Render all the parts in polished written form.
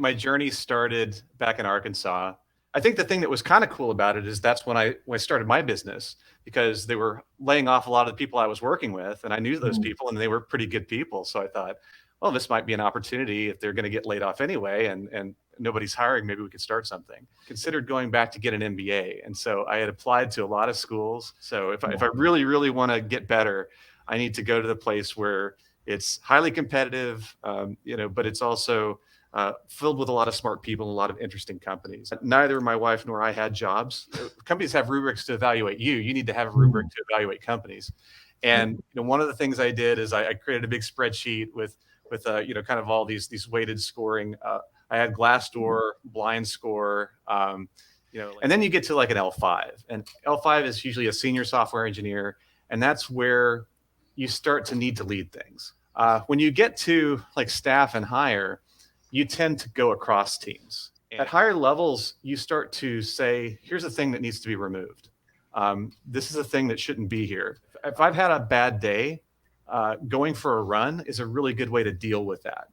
My journey started back in Arkansas. I think the thing that was kind of cool about it is that's when I started my business, because they were laying off a lot of the people I was working with, and I knew those people and they were pretty good people. So I thought, well, this might be an opportunity if they're going to get laid off anyway and nobody's hiring, maybe we could start something. Considered going back to get an MBA. And so I had applied to a lot of schools. So if I really, really want to get better, I need to go to the place where it's highly competitive, but it's also filled with a lot of smart people and a lot of interesting companies. Neither my wife nor I had jobs. Companies have rubrics to evaluate you. You need to have a rubric to evaluate companies. And one of the things I did is I created a big spreadsheet with kind of all these weighted scoring. I had Glassdoor, Blind Score, and then you get to like an L5, and L5 is usually a senior software engineer, and that's where you start to need to lead things. When you get to like staff and higher, you tend to go across teams. At higher levels, you start to say, here's a thing that needs to be removed. This is a thing that shouldn't be here. If I've had a bad day, going for a run is a really good way to deal with that.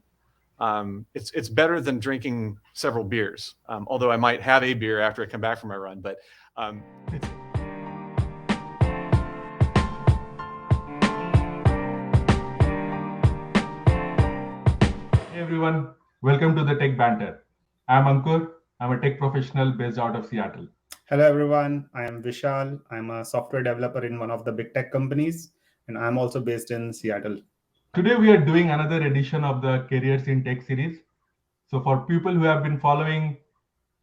It's better than drinking several beers, although I might have a beer after I come back from my run. But Hey everyone, welcome to the Tech Banter. I'm Ankur. I'm a tech professional based out of Seattle. Hello everyone, I am Vishal. I'm a software developer in one of the big tech companies, and I'm also based in Seattle. Today we are doing another edition of the Careers in Tech series. So for people who have been following,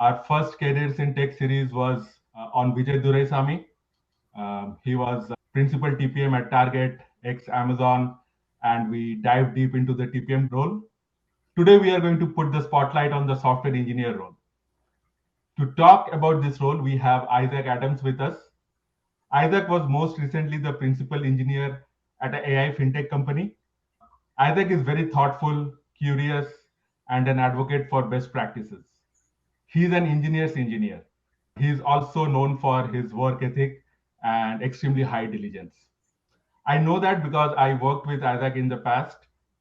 our first Careers in Tech series was on Vijay Duraisamy. He was principal TPM at Target, ex-Amazon, and we dive deep into the TPM role. Today we are going to put the spotlight on the software engineer role. To talk about this role, we have Isaac Adams with us. Isaac was most recently the principal engineer at an AI Fintech company. Isaac is very thoughtful, curious, and an advocate for best practices. He's an engineer's engineer. He's also known for his work ethic and extremely high diligence. I know that because I worked with Isaac in the past,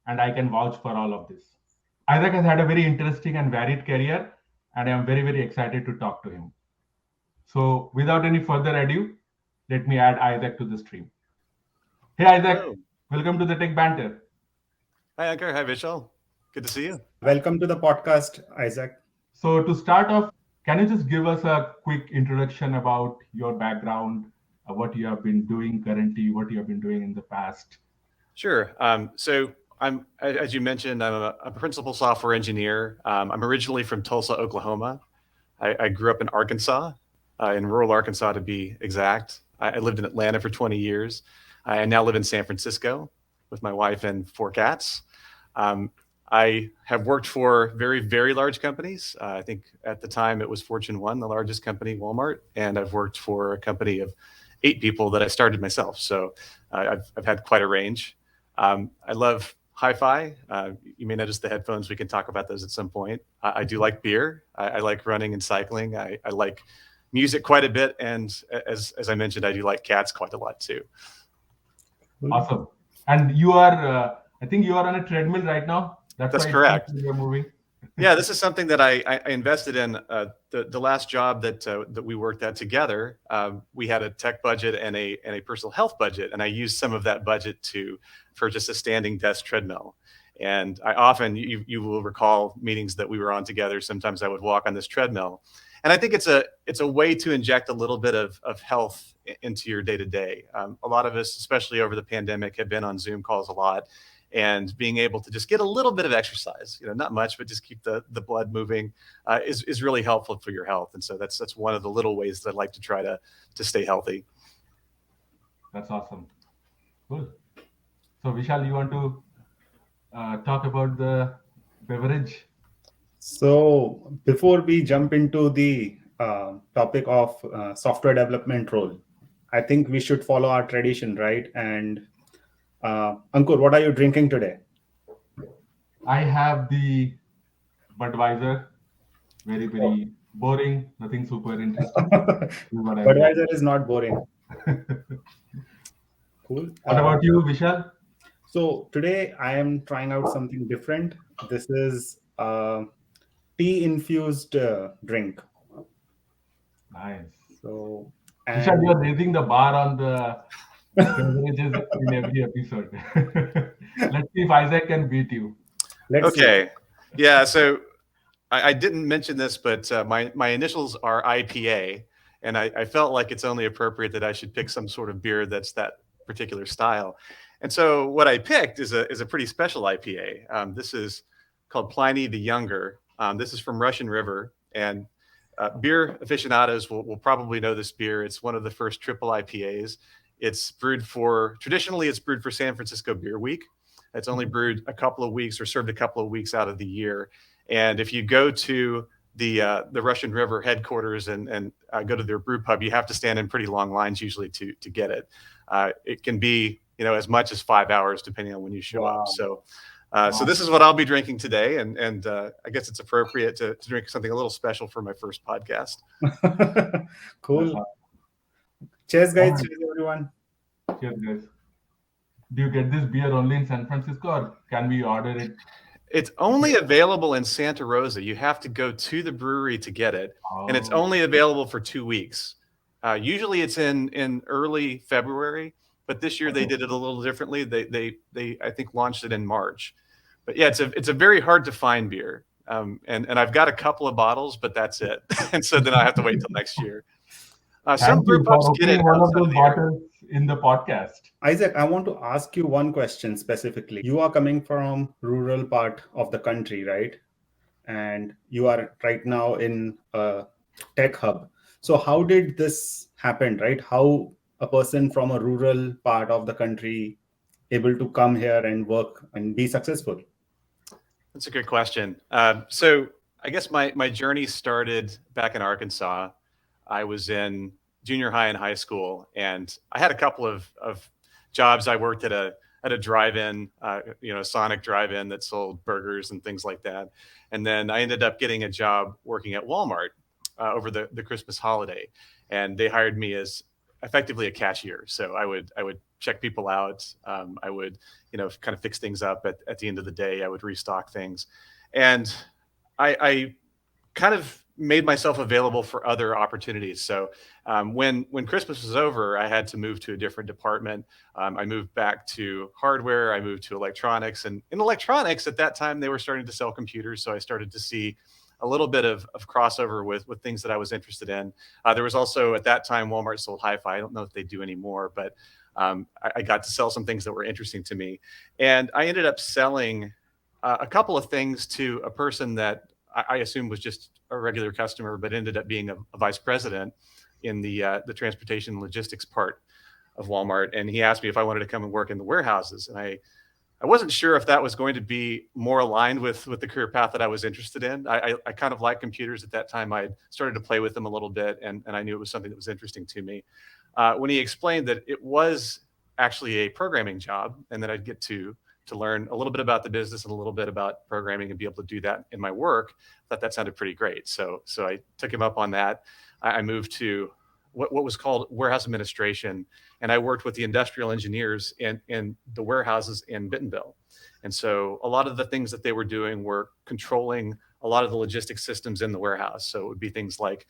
and I can vouch for all of this. Isaac has had a very interesting and varied career, and I am very, very excited to talk to him. So without any further ado, let me add Isaac to the stream. Hey Isaac, hello. Welcome to the Tech Banter. Hi Ankur, hi Vishal. Good to see you. Welcome to the podcast, Isaac. So to start off, can you just give us a quick introduction about your background, what you have been doing currently, what you have been doing in the past? Sure. So I'm, as you mentioned, I'm a principal software engineer. I'm originally from Tulsa, Oklahoma. I grew up in Arkansas, in rural Arkansas to be exact. I lived in Atlanta for 20 years. I now live in San Francisco with my wife and 4 cats. I have worked for very, very large companies. I think at the time it was Fortune 1, the largest company, Walmart. And I've worked for a company of 8 people that I started myself. So I've had quite a range. I love hi-fi. You may notice the headphones. We can talk about those at some point. I do like beer. I like running and cycling. I like music quite a bit. And as I mentioned, I do like cats quite a lot too. Awesome. And you are, I think you are on a treadmill right now. That's correct. You're moving. Yeah, this is something that I invested in. The last job that we worked at together, we had a tech budget and a personal health budget, and I used some of that budget to purchase a standing desk treadmill. And I often, you will recall meetings that we were on together. Sometimes I would walk on this treadmill, and I think it's a way to inject a little bit of health into your day to day. A lot of us, especially over the pandemic, have been on Zoom calls a lot. And being able to just get a little bit of exercise, not much, but just keep the blood moving is really helpful for your health. And so that's one of the little ways that I like to try to stay healthy. That's awesome. Cool. So Vishal, you want to talk about the beverage? So before we jump into the topic of software development role, I think we should follow our tradition, right? And Ankur, what are you drinking today? I have the Budweiser. Very, very boring. Nothing super interesting. Budweiser is not boring. Cool. What about you, Vishal? So today I am trying out something different. This is tea infused drink. Nice. So, Tushar, and you're raising the bar on the beverages in every episode. Let's see if Isaac can beat you. let's see. Okay. Yeah. So I didn't mention this, but my initials are IPA, and I felt like it's only appropriate that I should pick some sort of beer that's that particular style. And so what I picked is a pretty special IPA. This is called Pliny the Younger. This is from Russian River, and beer aficionados will probably know this beer. It's one of the first triple IPAs. Traditionally it's brewed for San Francisco Beer Week. It's only brewed a couple of weeks or served a couple of weeks out of the year. And if you go to the Russian River headquarters and go to their brew pub, you have to stand in pretty long lines usually to get it. It can be as much as 5 hours depending on when you show up. So this is what I'll be drinking today, and I guess it's appropriate to drink something a little special for my first podcast. Cool. Cheers, guys. Cheers, everyone. Cheers, guys. Do you get this beer only in San Francisco, or can we order it? It's only available in Santa Rosa. You have to go to the brewery to get it, and it's only available for 2 weeks. Usually it's in early February, but this year they did it a little differently. They I think launched it in March. But yeah, it's a very hard to find beer, and I've got a couple of bottles, but that's it. And so then I have to wait till next year. Some brew pubs get it one of those bottles in the podcast. Isaac, I want to ask you one question specifically. You are coming from rural part of the country, right? And you are right now in a tech hub. So how did this happen, right? How a person from a rural part of the country able to come here and work and be successful? That's a good question. So I guess my journey started back in Arkansas. I was in junior high and high school, and I had a couple of jobs. I worked at a drive-in, a Sonic drive-in that sold burgers and things like that. And then I ended up getting a job working at Walmart over the Christmas holiday, and they hired me as effectively a cashier. So I would check people out. I would kind of fix things up at the end of the day. I would restock things, and I kind of made myself available for other opportunities. So when Christmas was over, I had to move to a different department. I moved back to hardware. I moved to electronics, and in electronics at that time, they were starting to sell computers. So I started to see a little bit of crossover with things that I was interested in. There was also at that time, Walmart sold hi-fi. I don't know if they do anymore, but I got to sell some things that were interesting to me. And I ended up selling a couple of things to a person that I assumed was just a regular customer, but ended up being a vice president in the transportation and logistics part of Walmart. And he asked me if I wanted to come and work in the warehouses. And I wasn't sure if that was going to be more aligned with the career path that I was interested in. I kind of liked computers at that time. I started to play with them a little bit, and I knew it was something that was interesting to me. When he explained that it was actually a programming job, and that I'd get to learn a little bit about the business and a little bit about programming and be able to do that in my work, I thought that sounded pretty great. So I took him up on that. I moved to what was called warehouse administration, and I worked with the industrial engineers in the warehouses in Bentonville. And so a lot of the things that they were doing were controlling a lot of the logistics systems in the warehouse. So it would be things like,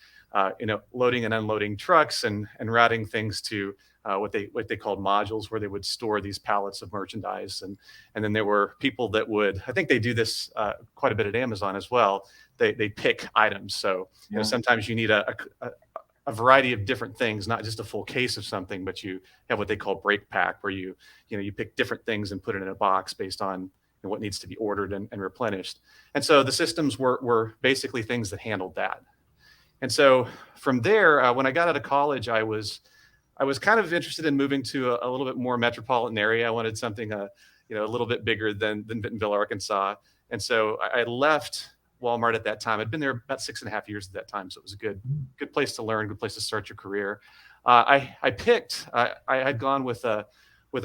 loading and unloading trucks and routing things to what they called modules, where they would store these pallets of merchandise. And then there were people that would, I think they do this quite a bit at Amazon as well. They pick items. So sometimes you need a variety of different things, not just a full case of something, but you have what they call break pack, where you pick different things and put it in a box based on what needs to be ordered and replenished. And so the systems were basically things that handled that. And so from there, when I got out of college, I was kind of interested in moving to a little bit more metropolitan area. I wanted something a little bit bigger than Bentonville, Arkansas. And so I left Walmart at that time. I'd been there about 6.5 years at that time. So it was a good place to learn, good place to start your career. I had gone with a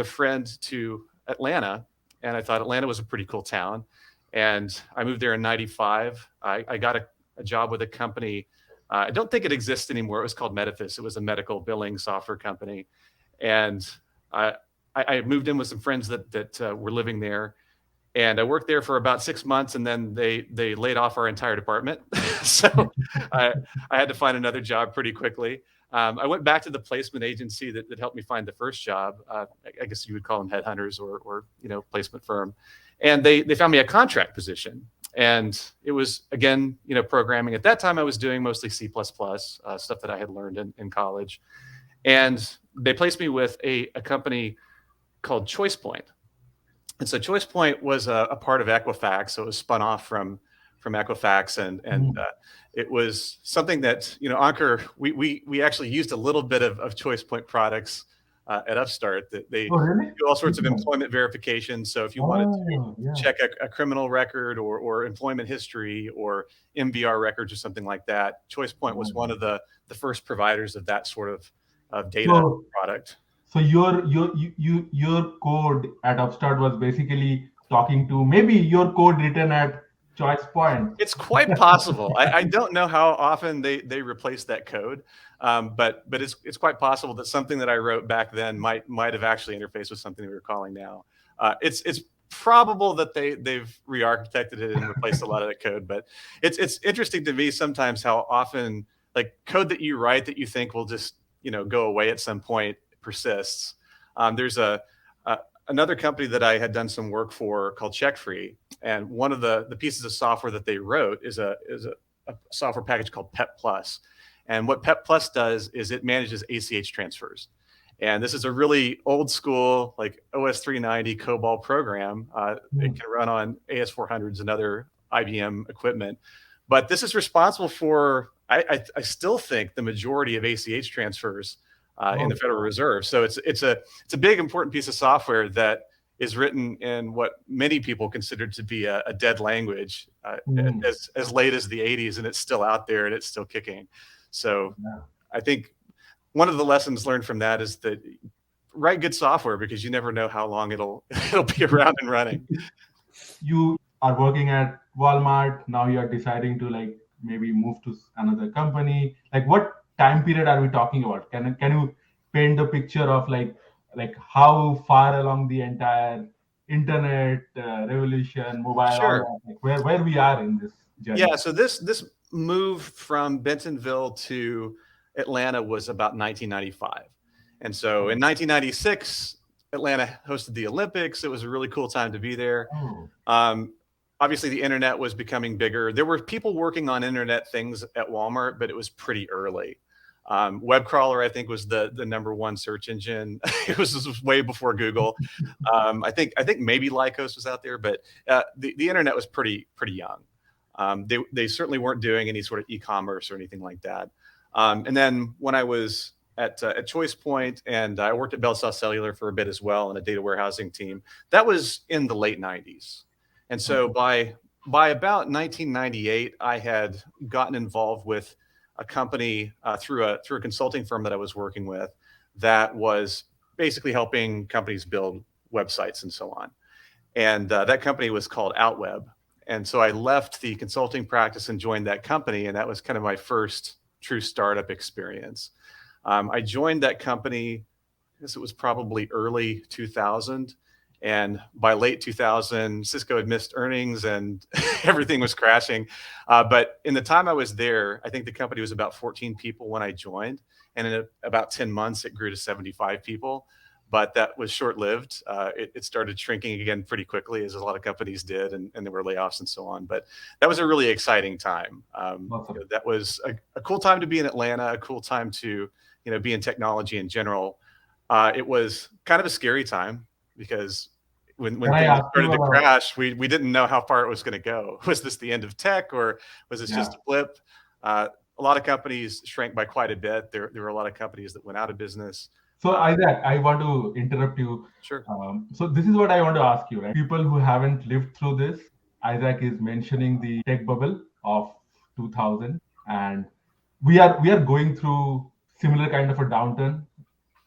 friend to Atlanta, and I thought Atlanta was a pretty cool town. And I moved there in 95. I got a job with a company. I don't think it exists anymore. It was called Medifis. It was a medical billing software company. And I moved in with some friends that were living there. And I worked there for about 6 months, and then they laid off our entire department. So I had to find another job pretty quickly. I went back to the placement agency that helped me find the first job. I guess you would call them headhunters or placement firm, and they found me a contract position. And it was, again, programming. At that time, I was doing mostly C++, stuff that I had learned in college. And they placed me with a company called ChoicePoint. And so ChoicePoint was a part of Equifax, so it was spun off from Equifax, and it was something that Ankur, we actually used a little bit of ChoicePoint products at Upstart. That they really? do all sorts of employment verification. So if you wanted to check a criminal record or employment history or MVR records or something like that, ChoicePoint was one of the first providers of that sort of data product. So your code at Upstart was basically talking to maybe your code written at ChoicePoint. It's quite possible. I don't know how often they replace that code, but it's quite possible that something that I wrote back then might have actually interfaced with something that we're calling now. It's probable that they've re-architected it and replaced a lot of the code, but it's interesting to me sometimes how often like code that you write that you think will just go away at some point persists. There's another company that I had done some work for called CheckFree, and one of the pieces of software that they wrote is a software package called PEP Plus. And what PEP Plus does is it manages ACH transfers. And this is a really old school, like OS 390 COBOL program. It can run on AS400s and other IBM equipment. But this is responsible for, I still think, the majority of ACH transfers in the Federal Reserve. So it's a big, important piece of software that is written in what many people consider to be a dead language as late as the 80s, and it's still out there and it's still kicking. So I think one of the lessons learned from that is that write good software, because you never know how long it'll be around and running. You are working at Walmart, now you are deciding to like maybe move to another company. Like what time period are we talking about? Can you paint the picture of like how far along the entire internet revolution, mobile, Sure. all that, like where we are in this journey? Yeah, so this move from Bentonville to Atlanta was about 1995. And so in 1996, Atlanta hosted the Olympics. It was a really cool time to be there. Obviously, the internet was becoming bigger. There were people working on internet things at Walmart, but it was pretty early. Web crawler, I think, was the number one search engine. This was way before Google. I think maybe Lycos was out there, but the internet was pretty young. They certainly weren't doing any sort of e-commerce or anything like that. And then when I was at ChoicePoint, and I worked at Bell South Cellular for a bit as well in a data warehousing team, that was in the late 90s. And so by about 1998, I had gotten involved with a company through a consulting firm that I was working with that was basically helping companies build websites and so on. And that company was called OutWeb. And so I left the consulting practice and joined that company, and that was kind of my first true startup experience. I joined that company, I guess it was probably early 2000. And by late 2000, Cisco had missed earnings and everything was crashing. But in the time I was there, I think the company was about 14 people when I joined. And in about 10 months, it grew to 75 people. But that was short-lived. It started shrinking again pretty quickly, as a lot of companies did, and there were layoffs and so on. But that was a really exciting time. That was a cool time to be in Atlanta, a cool time to be in technology in general. It was kind of a scary time, because when things started to crash, we didn't know how far it was going to go. Was this the end of tech, or was this just a blip? A lot of companies shrank by quite a bit. There were a lot of companies that went out of business. So Isaac, I want to interrupt you. Sure. So this is what I want to ask you, right? People who haven't lived through this, Isaac is mentioning the tech bubble of 2000, and we are going through similar kind of a downturn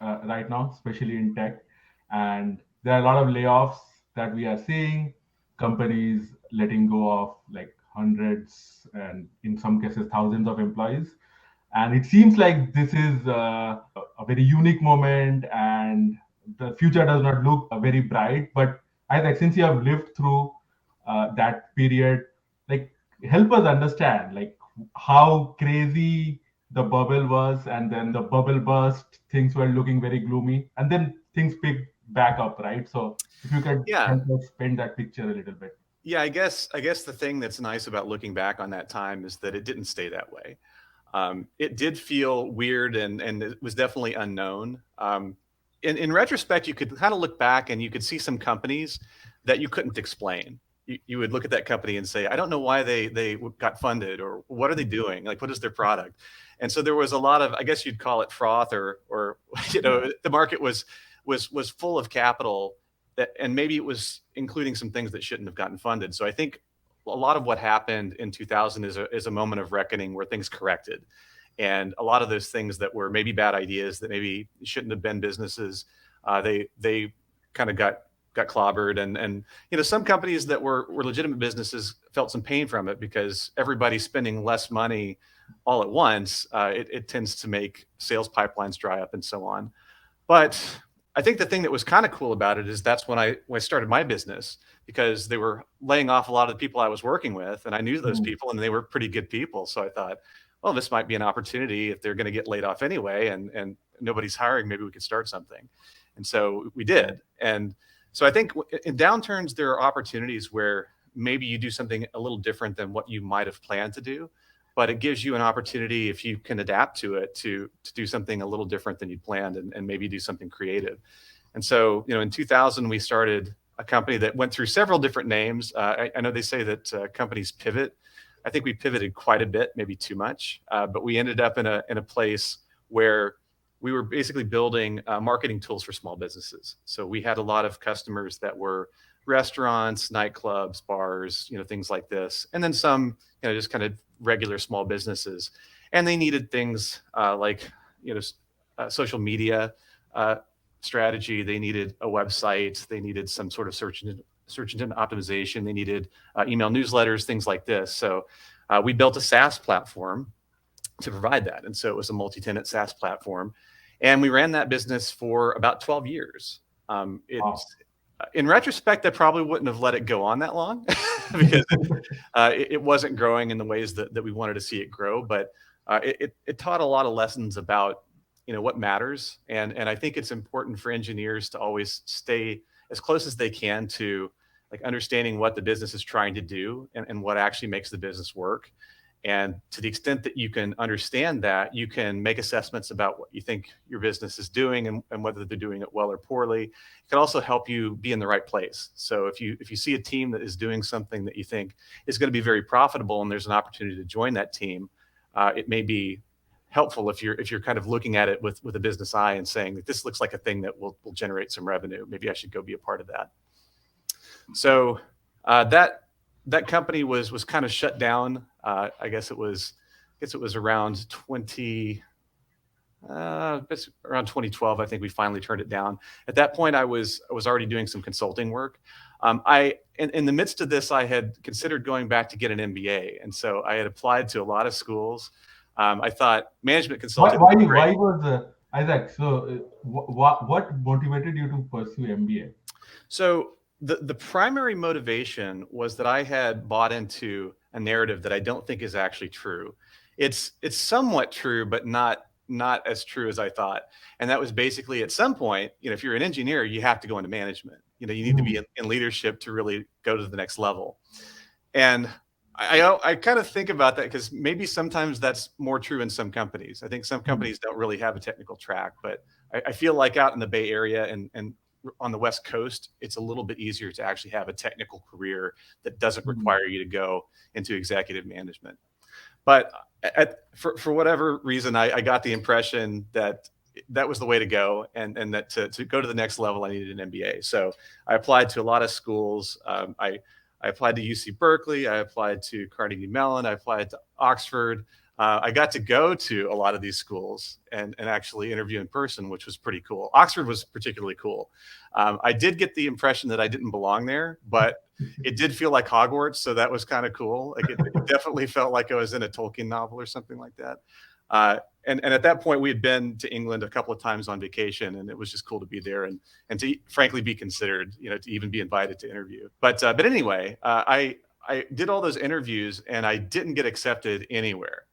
right now, especially in tech. And there are a lot of layoffs that we are seeing, companies letting go of like hundreds and in some cases thousands of employees. And it seems like this is a very unique moment, and the future does not look very bright. But Isaac, since you have lived through that period, like help us understand like how crazy the bubble was, and then the bubble burst, things were looking very gloomy, and then things picked back up, right? So if you could Yeah. help us paint that picture a little bit. Yeah, I guess the thing that's nice about looking back on that time is that it didn't stay that way. It did feel weird and it was definitely unknown. In retrospect, you could kind of look back and you could see some companies that you couldn't explain. You would look at that company and say, I don't know why they got funded, or what are they doing? Like, what is their product? And so there was a lot of, I guess you'd call it froth, or the market was full of capital that, and maybe it was including some things that shouldn't have gotten funded. So I think a lot of what happened in 2000 is a moment of reckoning where things corrected. And a lot of those things that were maybe bad ideas that maybe shouldn't have been businesses, they kind of got clobbered. And some companies that were legitimate businesses felt some pain from it, because everybody spending less money all at once, it tends to make sales pipelines dry up and so on. But I think the thing that was kind of cool about it is that's when I started my business, because they were laying off a lot of the people I was working with, and I knew those people and they were pretty good people. So I thought, well, this might be an opportunity if they're going to get laid off anyway, and nobody's hiring, maybe we could start something. And so we did. And so I think in downturns, there are opportunities where maybe you do something a little different than what you might have planned to do, but it gives you an opportunity, if you can adapt to it, to do something a little different than you planned, and maybe do something creative. And so, in 2000, we started a company that went through several different names. I know they say that companies pivot. I think we pivoted quite a bit, maybe too much, but we ended up in a place where we were basically building marketing tools for small businesses. So we had a lot of customers that were restaurants, nightclubs, bars, things like this, and then some, just kind of regular small businesses, and they needed things like social media strategy. They needed a website. They needed some sort of search engine optimization. They needed email newsletters, things like this. So we built a SaaS platform to provide that, and so it was a multi-tenant SaaS platform, and we ran that business for about 12 years. In retrospect, I probably wouldn't have let it go on that long because it wasn't growing in the ways that we wanted to see it grow. But it taught a lot of lessons about what matters, and I think it's important for engineers to always stay as close as they can to like understanding what the business is trying to do and what actually makes the business work. And to the extent that you can understand that, you can make assessments about what you think your business is doing and whether they're doing it well or poorly. It can also help you be in the right place. So if you see a team that is doing something that you think is going to be very profitable and there's an opportunity to join that team, it may be helpful if you're kind of looking at it with a business eye and saying that this looks like a thing that will generate some revenue. Maybe I should go be a part of that. So that company was kind of shut down. I guess it was around around 2012. I think we finally turned it down. At that point, I was already doing some consulting work. In the midst of this, I had considered going back to get an MBA, and so I had applied to a lot of schools. I thought management consulting. Why was Isaac? So what motivated you to pursue MBA? So the primary motivation was that I had bought into a narrative that I don't think is actually true. It's somewhat true, but not as true as I thought. And that was basically, at some point, if you're an engineer, you have to go into management. You need to be in leadership to really go to the next level. And I kind of think about that because maybe sometimes that's more true in some companies. I think some companies don't really have a technical track, but I feel like out in the Bay Area and on the West Coast, it's a little bit easier to actually have a technical career that doesn't require you to go into executive management. But for whatever reason, I got the impression that was the way to go, and that to go to the next level, I needed an MBA. So I applied to a lot of schools. I applied to UC Berkeley. I applied to Carnegie Mellon. I applied to Oxford. I got to go to a lot of these schools and actually interview in person, which was pretty cool. Oxford was particularly cool. I did get the impression that I didn't belong there, but it did feel like Hogwarts, so that was kind of cool. Like it definitely felt like I was in a Tolkien novel or something like that. And at that point, we had been to England a couple of times on vacation, and it was just cool to be there and to frankly be considered, to even be invited to interview. But anyway, I did all those interviews and I didn't get accepted anywhere.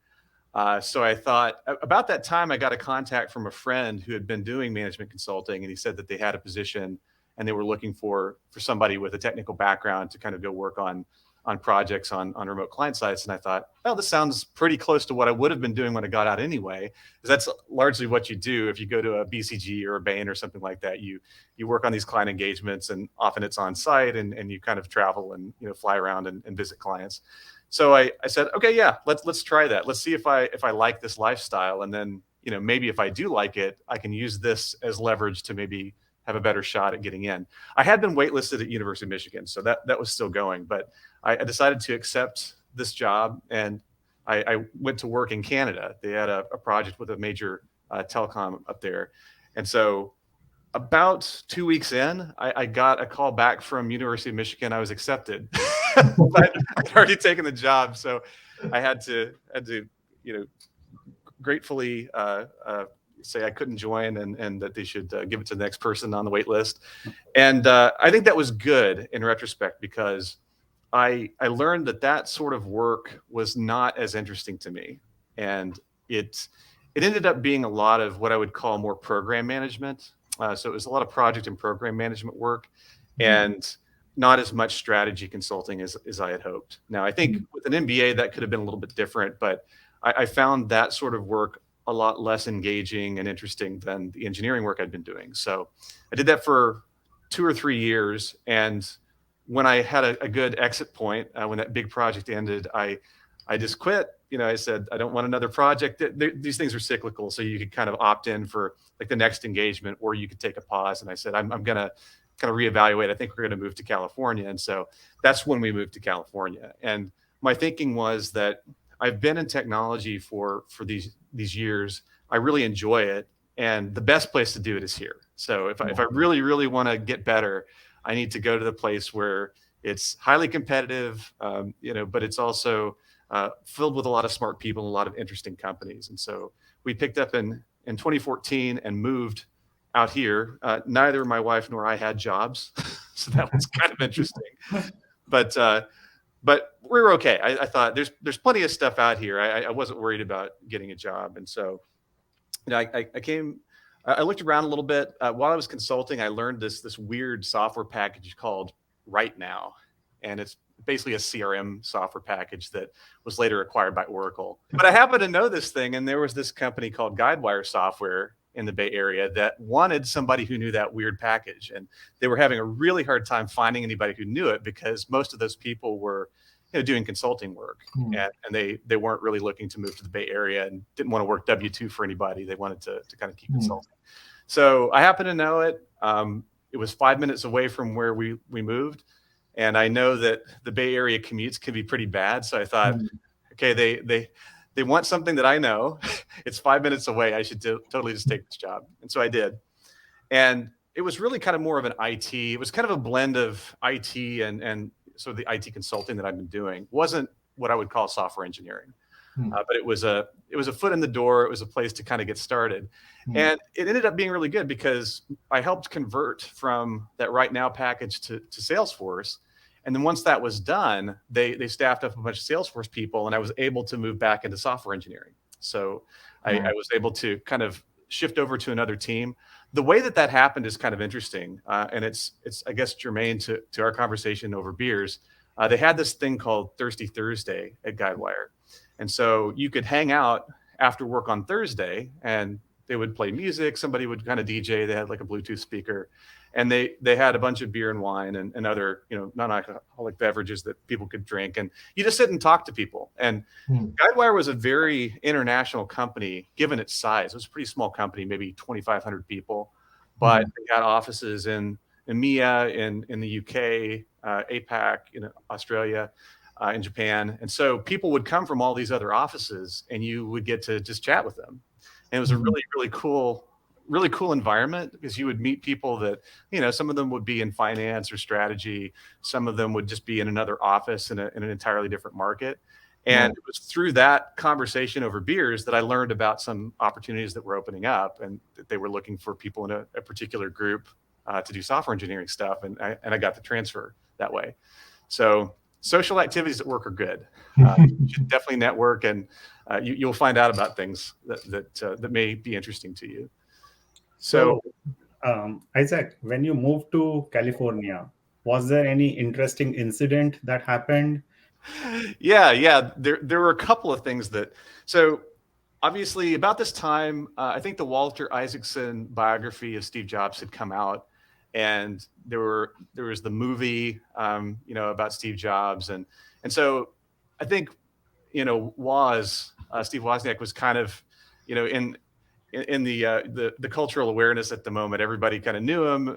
So I thought about that time, I got a contact from a friend who had been doing management consulting, and he said that they had a position and they were looking for somebody with a technical background to kind of go work on projects on remote client sites. And I thought, well, this sounds pretty close to what I would have been doing when I got out anyway, because that's largely what you do. If you go to a BCG or a Bain or something like that, you work on these client engagements, and often it's on site, and you kind of travel and fly around and visit clients. So I said, okay, yeah, let's try that. Let's see if I like this lifestyle, and then maybe if I do like it, I can use this as leverage to maybe have a better shot at getting in. I had been waitlisted at University of Michigan, so that was still going, but I decided to accept this job, and I went to work in Canada. They had a project with a major telecom up there, and so about 2 weeks in, I got a call back from University of Michigan. I was accepted. But I'd already taken the job, so I had to gratefully say I couldn't join, and that they should give it to the next person on the wait list. And I think that was good in retrospect, because I learned that sort of work was not as interesting to me, and it ended up being a lot of what I would call more program management. So it was a lot of project and program management work, and not as much strategy consulting as I had hoped. Now, I think with an MBA, that could have been a little bit different, but I found that sort of work a lot less engaging and interesting than the engineering work I'd been doing. So I did that for 2 or 3 years. And when I had a good exit point, when that big project ended, I just quit. I said, I don't want another project. These things are cyclical. So you could kind of opt in for like the next engagement, or you could take a pause. And I said, I'm going to kind of reevaluate. I think we're going to move to California. And so that's when we moved to California. And my thinking was that I've been in technology for these years. I really enjoy it, and the best place to do it is here. So if I really, really want to get better, I need to go to the place where it's highly competitive, but it's also filled with a lot of smart people and a lot of interesting companies. And so we picked up in 2014 and moved out here. Neither my wife nor I had jobs, so that was kind of interesting. But we were okay. I thought there's plenty of stuff out here. I wasn't worried about getting a job. And so, I looked around a little bit. While I was consulting, I learned this weird software package called Right Now. And it's basically a CRM software package that was later acquired by Oracle. But I happened to know this thing, and there was this company called Guidewire Software in the Bay Area that wanted somebody who knew that weird package. And they were having a really hard time finding anybody who knew it, because most of those people were doing consulting work, and they weren't really looking to move to the Bay Area and didn't want to work W-2 for anybody. They wanted to kind of keep consulting. So I happened to know it. It was 5 minutes away from where we moved. And I know that the Bay Area commutes can be pretty bad. So I thought, okay, they want something that I know. It's 5 minutes away. I should totally just take this job. And so I did. And it was really kind of more of an IT. It was kind of a blend of IT and sort of the IT consulting that I've been doing. It wasn't what I would call software engineering, but it was a foot in the door. It was a place to kind of get started. And it ended up being really good, because I helped convert from that Right Now package to Salesforce. And then once that was done, they staffed up a bunch of Salesforce people, and I was able to move back into software engineering. So I was able to kind of shift over to another team. The way that happened is kind of interesting, and it's I guess germane to our conversation over beers. They had this thing called Thirsty Thursday at Guidewire, and so you could hang out after work on Thursday, and they would play music. Somebody would kind of DJ. They had like a Bluetooth speaker, and they had a bunch of beer and wine and other non-alcoholic beverages that people could drink, and you just sit and talk to people. And Guidewire was a very international company given its size. It was a pretty small company, maybe 2,500 people, but they got offices in EMEA, in the UK, APAC, in Australia, in Japan. And so people would come from all these other offices, and you would get to just chat with them. And it was a really, really cool environment, because you would meet people that, some of them would be in finance or strategy. Some of them would just be in another office in an entirely different market. And it was through that conversation over beers that I learned about some opportunities that were opening up, and that they were looking for people in a particular group to do software engineering stuff. And I got the transfer that way. So social activities at work are good. You should definitely network, and you'll find out about things that may be interesting to you. So Isaac, when you moved to California, was there any interesting incident that happened? yeah, there were a couple of things that. So obviously, about this time, I think the Walter Isaacson biography of Steve Jobs had come out, and there was the movie, about Steve Jobs, and so I think, Steve Wozniak was kind of, in the cultural awareness at the moment. Everybody kind of knew him.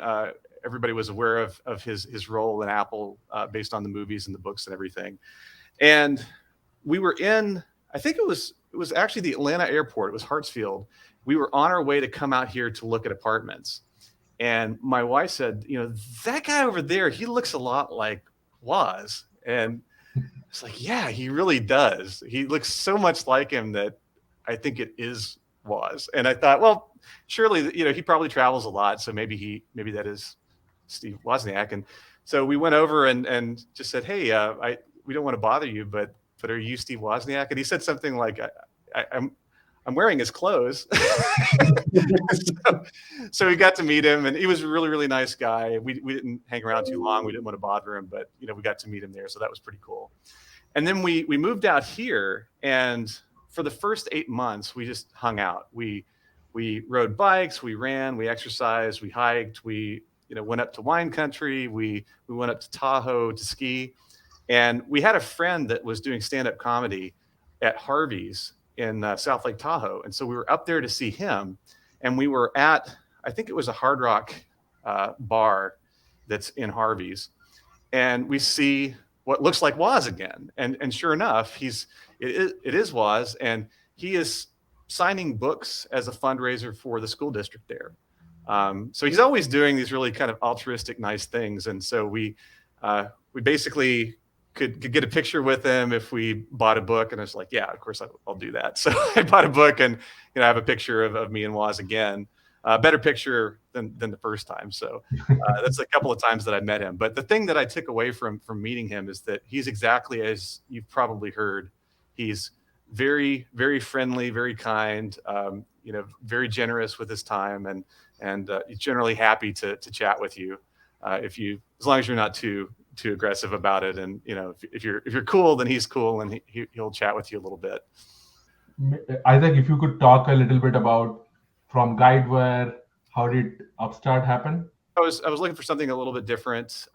Everybody was aware of his role in Apple, based on the movies and the books and everything. And we were in, I think it was actually the Atlanta airport. It was Hartsfield. We were on our way to come out here to look at apartments. And my wife said, that guy over there, he looks a lot like Woz. And it's like, yeah, he really does. He looks so much like him that I think it is Woz. And I thought, well, surely, he probably travels a lot. So maybe that is Steve Wozniak. And so we went over and just said, hey, we don't want to bother you, but are you Steve Wozniak? And he said something like, I'm wearing his clothes. so we got to meet him, and he was a really, really nice guy. We didn't hang around too long. We didn't want to bother him, but we got to meet him there. So that was pretty cool. And then we moved out here, and for the first 8 months, we just hung out. We rode bikes, we ran, we exercised, we hiked, we went up to wine country, we went up to Tahoe to ski. And we had a friend that was doing stand-up comedy at Harvey's in South Lake Tahoe. And so we were up there to see him. And we were at, I think it was a Hard Rock bar that's in Harvey's. And we see what looks like Woz again. And sure enough, it is Woz. And he is signing books as a fundraiser for the school district there. So he's always doing these really kind of altruistic, nice things. And so we basically could get a picture with him if we bought a book. And I was like, yeah, of course I'll do that. So I bought a book, and I have a picture of me and Woz again, a better picture than the first time. So that's a couple of times that I met him. But the thing that I took away from meeting him is that he's exactly as you've probably heard. He's very, very friendly, very kind, very generous with his time, and he's generally happy to chat with you, as long as you're not too aggressive about it. And if you're cool, then he's cool, and he'll chat with you a little bit. Isaac, if you could talk a little bit about from Guideware, how did Upstart happen? I was looking for something a little bit different.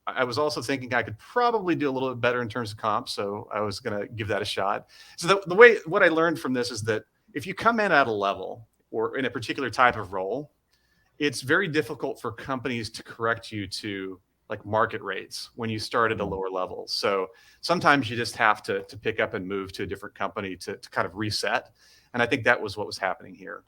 I was also thinking I could probably do a little bit better in terms of comp, so I was going to give that a shot. So what I learned from this is that if you come in at a level or in a particular type of role, it's very difficult for companies to correct you to like market rates when you start at a lower level. So sometimes you just have to pick up and move to a different company to kind of reset. And I think that was what was happening here.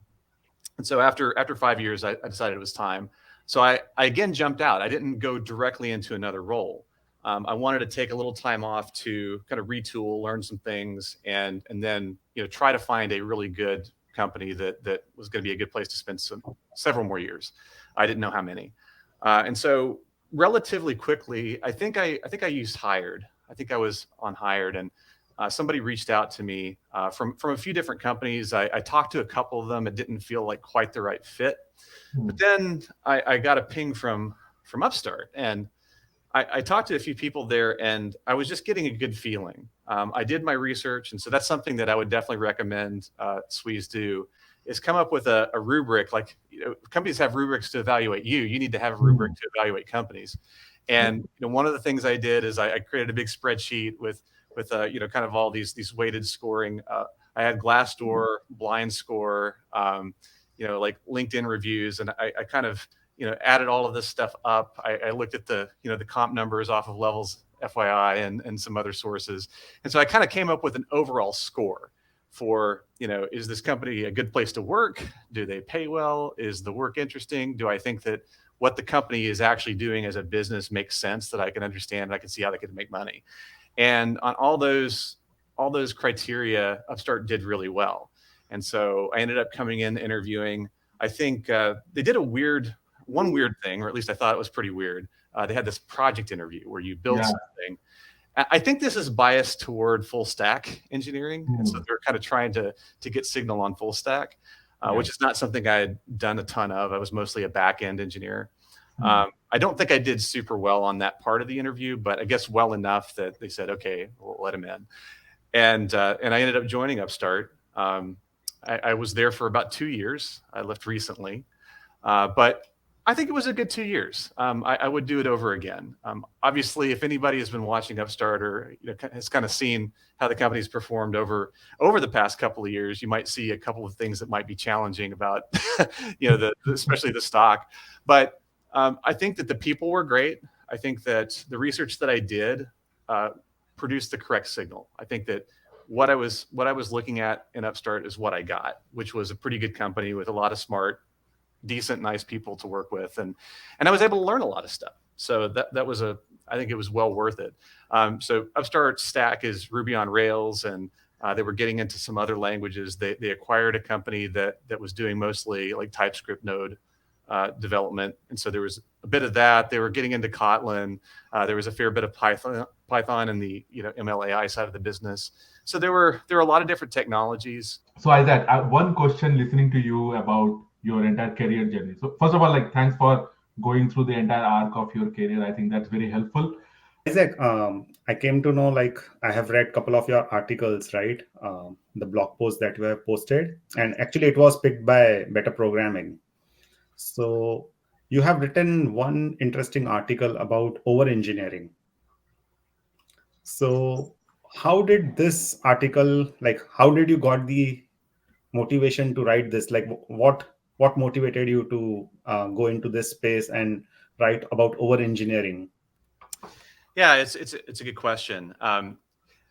And so after 5 years, I decided it was time. So I again jumped out. I didn't go directly into another role. I wanted to take a little time off to kind of retool, learn some things, and then try to find a really good company that was going to be a good place to spend several more years. I didn't know how many, and so relatively quickly, I think I used Hired. I think I was on Hired, and somebody reached out to me from a few different companies. I talked to a couple of them. It didn't feel like quite the right fit. But then I got a ping from Upstart, and I talked to a few people there, and I was just getting a good feeling. I did my research, and so that's something that I would definitely recommend SWEs do, is come up with a rubric. Like companies have rubrics to evaluate you. You need to have a rubric to evaluate companies. And one of the things I did is I created a big spreadsheet with kind of all these weighted scoring. I had Glassdoor, Blind Score, like LinkedIn reviews, and I kind of added all of this stuff up. I looked at the comp numbers off of Levels FYI and some other sources, and so I kind of came up with an overall score for is this company a good place to work? Do they pay well? Is the work interesting? Do I think that what the company is actually doing as a business makes sense, that I can understand and I can see how they can make money? And on all those all those criteria, Upstart did really well. And so I ended up coming in interviewing. I think they did one weird thing, or at least I thought it was pretty weird. They had this project interview where you build something. I think this is biased toward full stack engineering. And so they're kind of trying to get signal on full stack, which is not something I had done a ton of. I was mostly a back end engineer. I don't think I did super well on that part of the interview, but I guess well enough that they said, okay, we'll let him in. And I ended up joining Upstart. I was there for about 2 years. I left recently, but I think it was a good 2 years. I would do it over again. Obviously, if anybody has been watching Upstart or has kind of seen how the company's performed over the past couple of years, you might see a couple of things that might be challenging about, especially the stock. But I think that the people were great. I think that the research that I did produced the correct signal. I think that what I was looking at in Upstart is what I got, which was a pretty good company with a lot of smart, decent, nice people to work with, and I was able to learn a lot of stuff. So that was I think it was well worth it. So Upstart stack is Ruby on Rails, and they were getting into some other languages. They acquired a company that was doing mostly like TypeScript Node development, and so there was a bit of that. They were getting into Kotlin. There was a fair bit of Python in the ML/AI side of the business. So there were a lot of different technologies. So Isaac, one question listening to you about your entire career journey. So first of all, thanks for going through the entire arc of your career. I think that's very helpful. Isaac, I came to know, I have read a couple of your articles, right? The blog post that you have posted, and actually it was picked by Better Programming. So you have written one interesting article about over-engineering. So how did this article, how did you got the motivation to write this? What motivated you to go into this space and write about over-engineering? Yeah, it's a good question.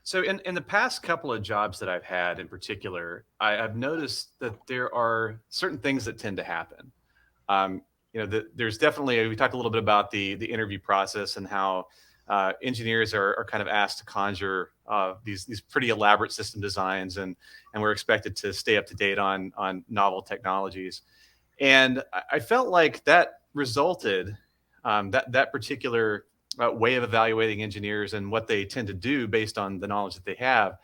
So in the past couple of jobs that I've had in particular, I've noticed that there are certain things that tend to happen. There's definitely, we talked a little bit about the interview process and how engineers are kind of asked to conjure these pretty elaborate system designs, and we're expected to stay up to date on novel technologies. And I felt like that resulted, that particular way of evaluating engineers and what they tend to do based on the knowledge that they have,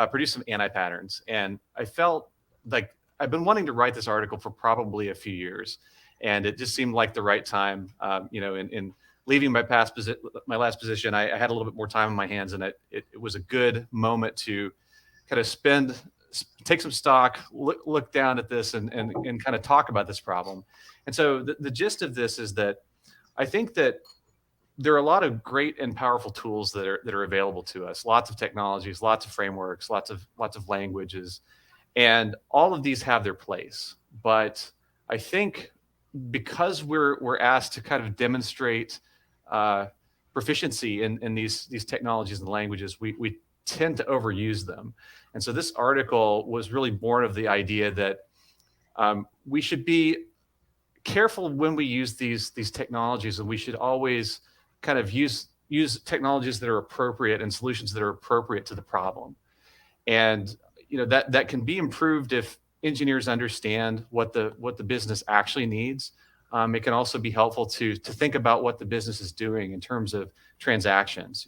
produce some anti-patterns. And I felt like I've been wanting to write this article for probably a few years, and it just seemed like the right time. In leaving my last position, I had a little bit more time on my hands, and it was a good moment to kind of take some stock, look down at this, and kind of talk about this problem. And so the gist of this is that I think that there are a lot of great and powerful tools that are available to us. Lots of technologies, lots of frameworks, lots of languages, and all of these have their place. But I think because we're asked to kind of demonstrate proficiency in these technologies and languages, we tend to overuse them. And so this article was really born of the idea that we should be careful when we use these technologies, and we should always kind of use technologies that are appropriate and solutions that are appropriate to the problem. And that can be improved if engineers understand what the business actually needs. It can also be helpful to think about what the business is doing in terms of transactions.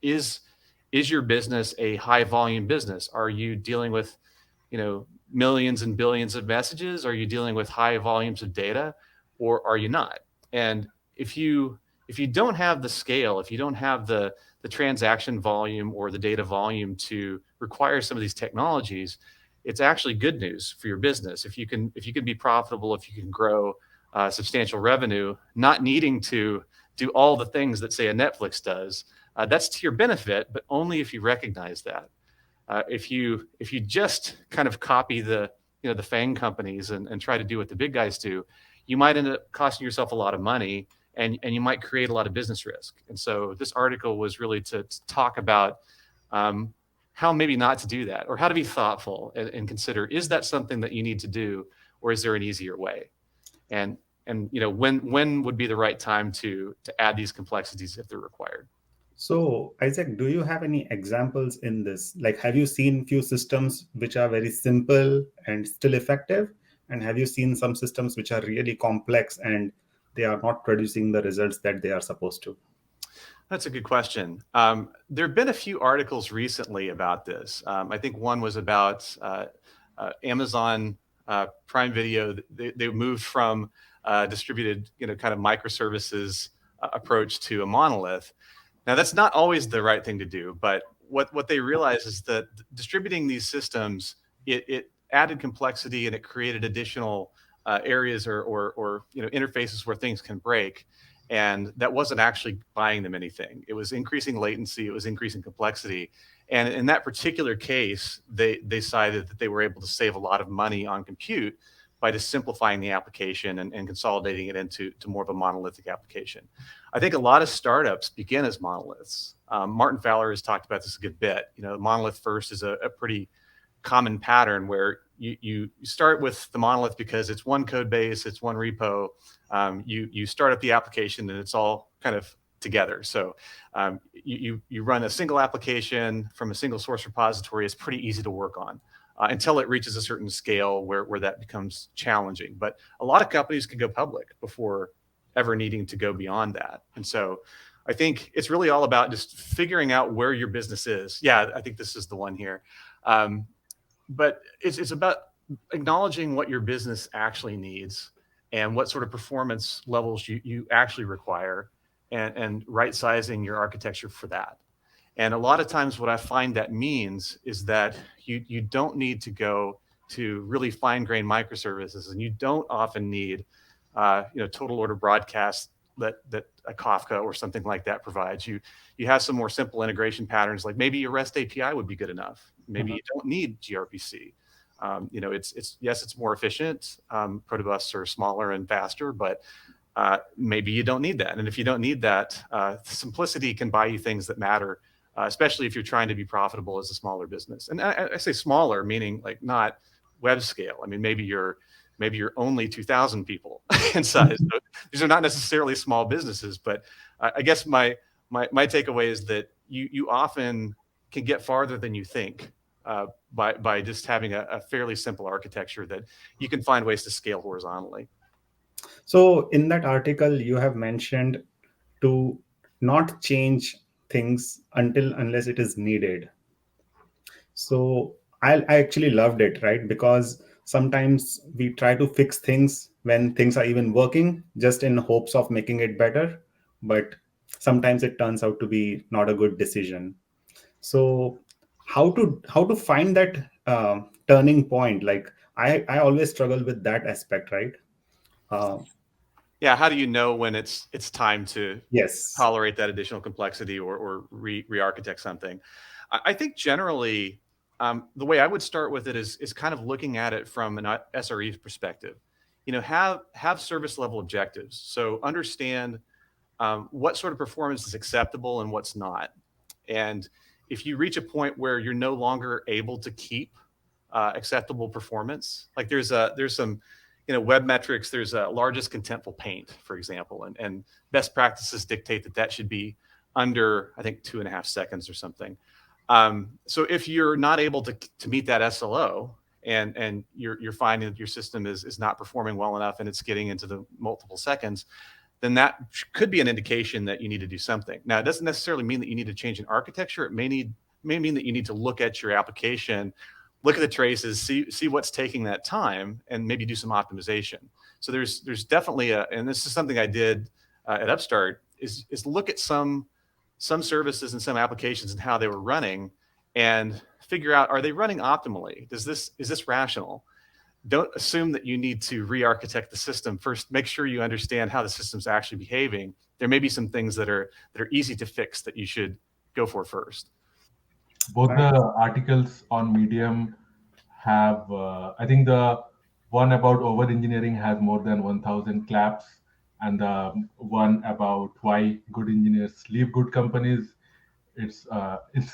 Is your business a high volume business? Are you dealing with millions and billions of messages? Are you dealing with high volumes of data, or are you not? And if you don't have the scale, if you don't have the transaction volume or the data volume to require some of these technologies, it's actually good news for your business. If you can be profitable, if you can grow substantial revenue, not needing to do all the things that, say, a Netflix does, that's to your benefit, but only if you recognize that. If you just kind of copy the FANG companies and try to do what the big guys do, you might end up costing yourself a lot of money, and you might create a lot of business risk. And so this article was really to talk about how maybe not to do that, or how to be thoughtful and consider, is that something that you need to do, or is there an easier way? And when would be the right time to add these complexities if they're required? So, Isaac, do you have any examples in this? Like, have you seen few systems which are very simple and still effective? And have you seen some systems which are really complex and they are not producing the results that they are supposed to? That's a good question. There have been a few articles recently about this. I think one was about Amazon Prime Video. They moved from distributed, kind of microservices approach to a monolith. Now, that's not always the right thing to do, but what they realized is that distributing these systems, it added complexity and it created additional areas or interfaces where things can break. And that wasn't actually buying them anything. It was increasing latency. It was increasing complexity. And in that particular case, they decided that they were able to save a lot of money on compute by just simplifying the application and consolidating it into more of a monolithic application. I think a lot of startups begin as monoliths. Martin Fowler has talked about this a good bit. Monolith first is a pretty common pattern where you start with the monolith because it's one code base, it's one repo. You start up the application and it's all kind of together. So you run a single application from a single source repository. It's pretty easy to work on until it reaches a certain scale where that becomes challenging. But a lot of companies can go public before ever needing to go beyond that. And so I think it's really all about just figuring out where your business is. Yeah, I think this is the one here. But it's about acknowledging what your business actually needs and what sort of performance levels you actually require, and right sizing your architecture for that. And a lot of times what I find that means is that you don't need to go to really fine grained microservices, and you don't often need total order broadcast that a Kafka or something like that provides. You have some more simple integration patterns, like maybe your REST API would be good enough. Maybe you don't need gRPC. It's more efficient. Protobufs are smaller and faster, but maybe you don't need that. And if you don't need that, simplicity can buy you things that matter, especially if you're trying to be profitable as a smaller business. And I say smaller, meaning like not web scale. I mean, maybe you're only 2,000 people in size. So these are not necessarily small businesses, but I guess my takeaway is that you often can get farther than you think by just having a fairly simple architecture that you can find ways to scale horizontally. So, in that article, you have mentioned to not change things unless it is needed. So I actually loved it, right? Because sometimes we try to fix things when things are even working, just in hopes of making it better. But sometimes it turns out to be not a good decision. So how to find that turning point? Like I always struggle with that aspect, right? Uh, Yeah, how do you know when it's time to yes. tolerate that additional complexity or re-architect something? I think generally the way I would start with it is kind of looking at it from an SRE perspective. Have service level objectives. So understand what sort of performance is acceptable and what's not. And if you reach a point where you're no longer able to keep acceptable performance, like there's some web metrics, there's a largest contentful paint, for example, and best practices dictate that should be under, I think, 2.5 seconds or something. So if you're not able to meet that SLO, and you're finding that your system is not performing well enough and it's getting into the multiple seconds, then that could be an indication that you need to do something. Now, it doesn't necessarily mean that you need to change an architecture. It may mean that you need to look at your application, look at the traces, see what's taking that time, and maybe do some optimization. So there's definitely and this is something I did at Upstart, is look at some services and some applications and how they were running, and figure out, are they running optimally? Is this rational? Don't assume that you need to re-architect the system. First, make sure you understand how the system's actually behaving. There may be some things that are easy to fix that you should go for first. Both the articles on Medium have, I think the one about over engineering has more than 1,000 claps, and the one about why good engineers leave good companies, it's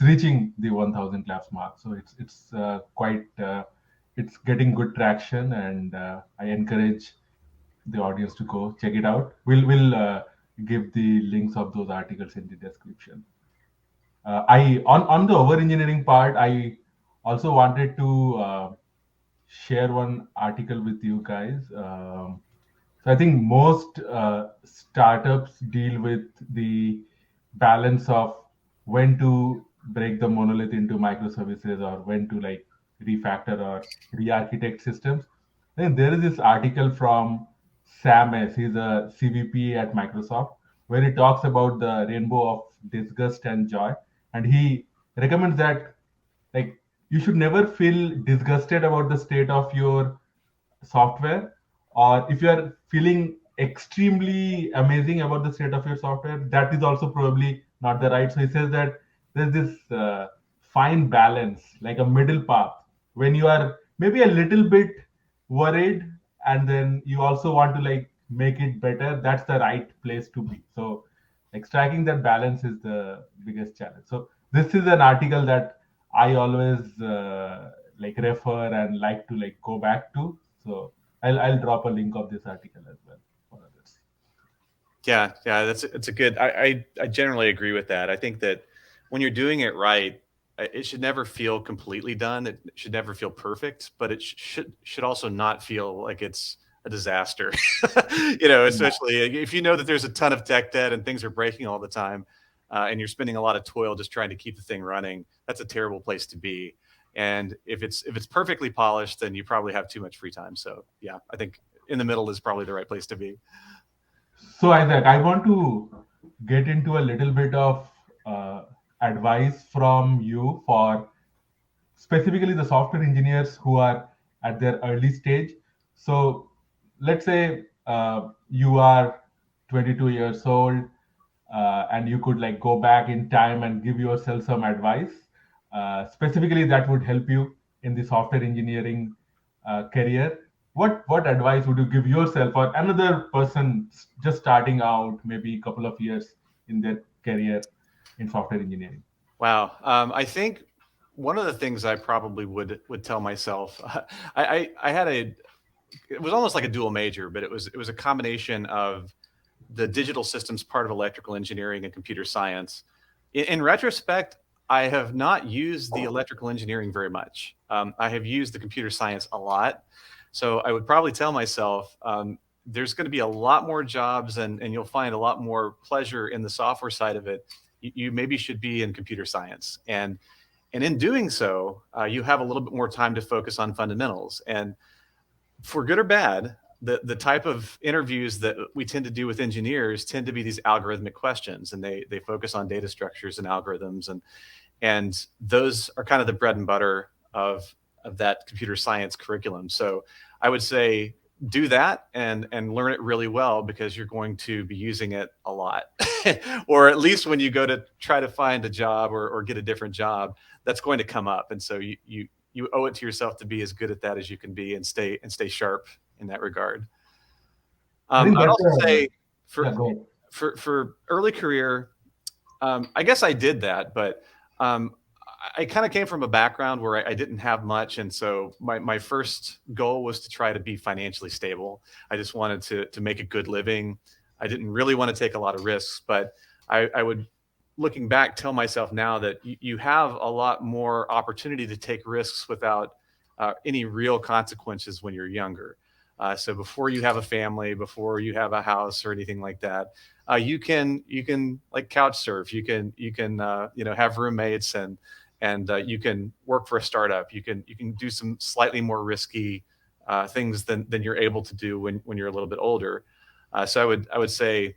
reaching the 1,000 claps mark. So it's quite it's getting good traction, and I encourage the audience to go check it out. We'll give the links of those articles in the description. I on the over engineering part, I also wanted to share one article with you guys. So I think most startups deal with the balance of when to break the monolith into microservices or when to like refactor or re-architect systems. Then there is this article from Sam S. He's a CVP at Microsoft, where he talks about the rainbow of disgust and joy, and he recommends that like you should never feel disgusted about the state of your software, or if you are feeling extremely amazing about the state of your software, that is also probably not the right. So he says that there's this fine balance, like a middle path, when you are maybe a little bit worried and then you also want to like make it better. That's the right place to be. So like striking that balance is the biggest challenge. So this is an article that I always like refer and like to like go back to. So I'll drop a link of this article as well for others. Yeah, yeah, it's a good. I generally agree with that. I think that when you're doing it right, it should never feel completely done. It should never feel perfect, but it should also not feel like it's a disaster. Yeah. Especially if you know that there's a ton of tech debt and things are breaking all the time, and you're spending a lot of toil just trying to keep the thing running. That's a terrible place to be. And if it's perfectly polished, then you probably have too much free time. So yeah, I think in the middle is probably the right place to be. So Isaac, I want to get into a little bit of advice from you for specifically the software engineers who are at their early stage. So let's say you are 22 years old, and you could like go back in time and give yourself some advice. Specifically, that would help you in the software engineering career. What advice would you give yourself or another person just starting out, maybe a couple of years in their career in software engineering? Wow. I think one of the things I probably would tell myself, I had it was almost like a dual major, but it was a combination of the digital systems part of electrical engineering and computer science. In retrospect, I have not used the electrical engineering very much. I have used the computer science a lot. So I would probably tell myself, there's going to be a lot more jobs and you'll find a lot more pleasure in the software side of it. You maybe should be in computer science. And in doing so, you have a little bit more time to focus on fundamentals. And for good or bad, the type of interviews that we tend to do with engineers tend to be these algorithmic questions, and they focus on data structures and algorithms, and those are kind of the bread and butter of that computer science curriculum. So I would say do that and learn it really well, because you're going to be using it a lot. Or at least when you go to try to find a job or get a different job, that's going to come up. And so you owe it to yourself to be as good at that as you can be and stay sharp in that regard. I think I'd that's also say yeah, for go ahead. for early career, I guess I did that, but I kind of came from a background where I didn't have much, and so my first goal was to try to be financially stable. I just wanted to make a good living. I didn't really want to take a lot of risks, but I would, looking back, tell myself now that you have a lot more opportunity to take risks without any real consequences when you're younger. So before you have a family, before you have a house or anything like that, you can like couch surf. You can have roommates and you can work for a startup. You can do some slightly more risky things than you're able to do when you're a little bit older. So I would say,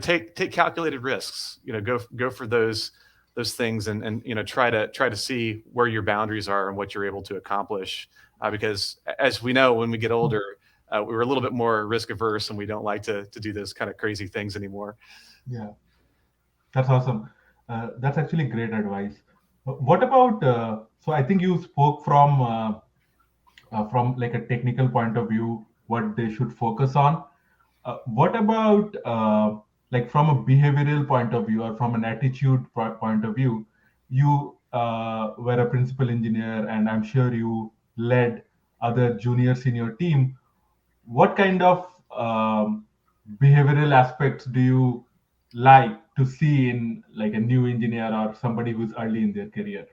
take calculated risks. Go for those things and try to see where your boundaries are and what you're able to accomplish. Because as we know, when we get older, we're a little bit more risk averse and we don't like to do those kind of crazy things anymore. Yeah, that's awesome. That's actually great advice. What about? So I think you spoke from like a technical point of view, what they should focus on. What about like from a behavioral point of view or from an attitude point of view? You were a principal engineer, and I'm sure you led other juniors in your team. What kind of behavioral aspects do you like to see in like a new engineer or somebody who's early in their career?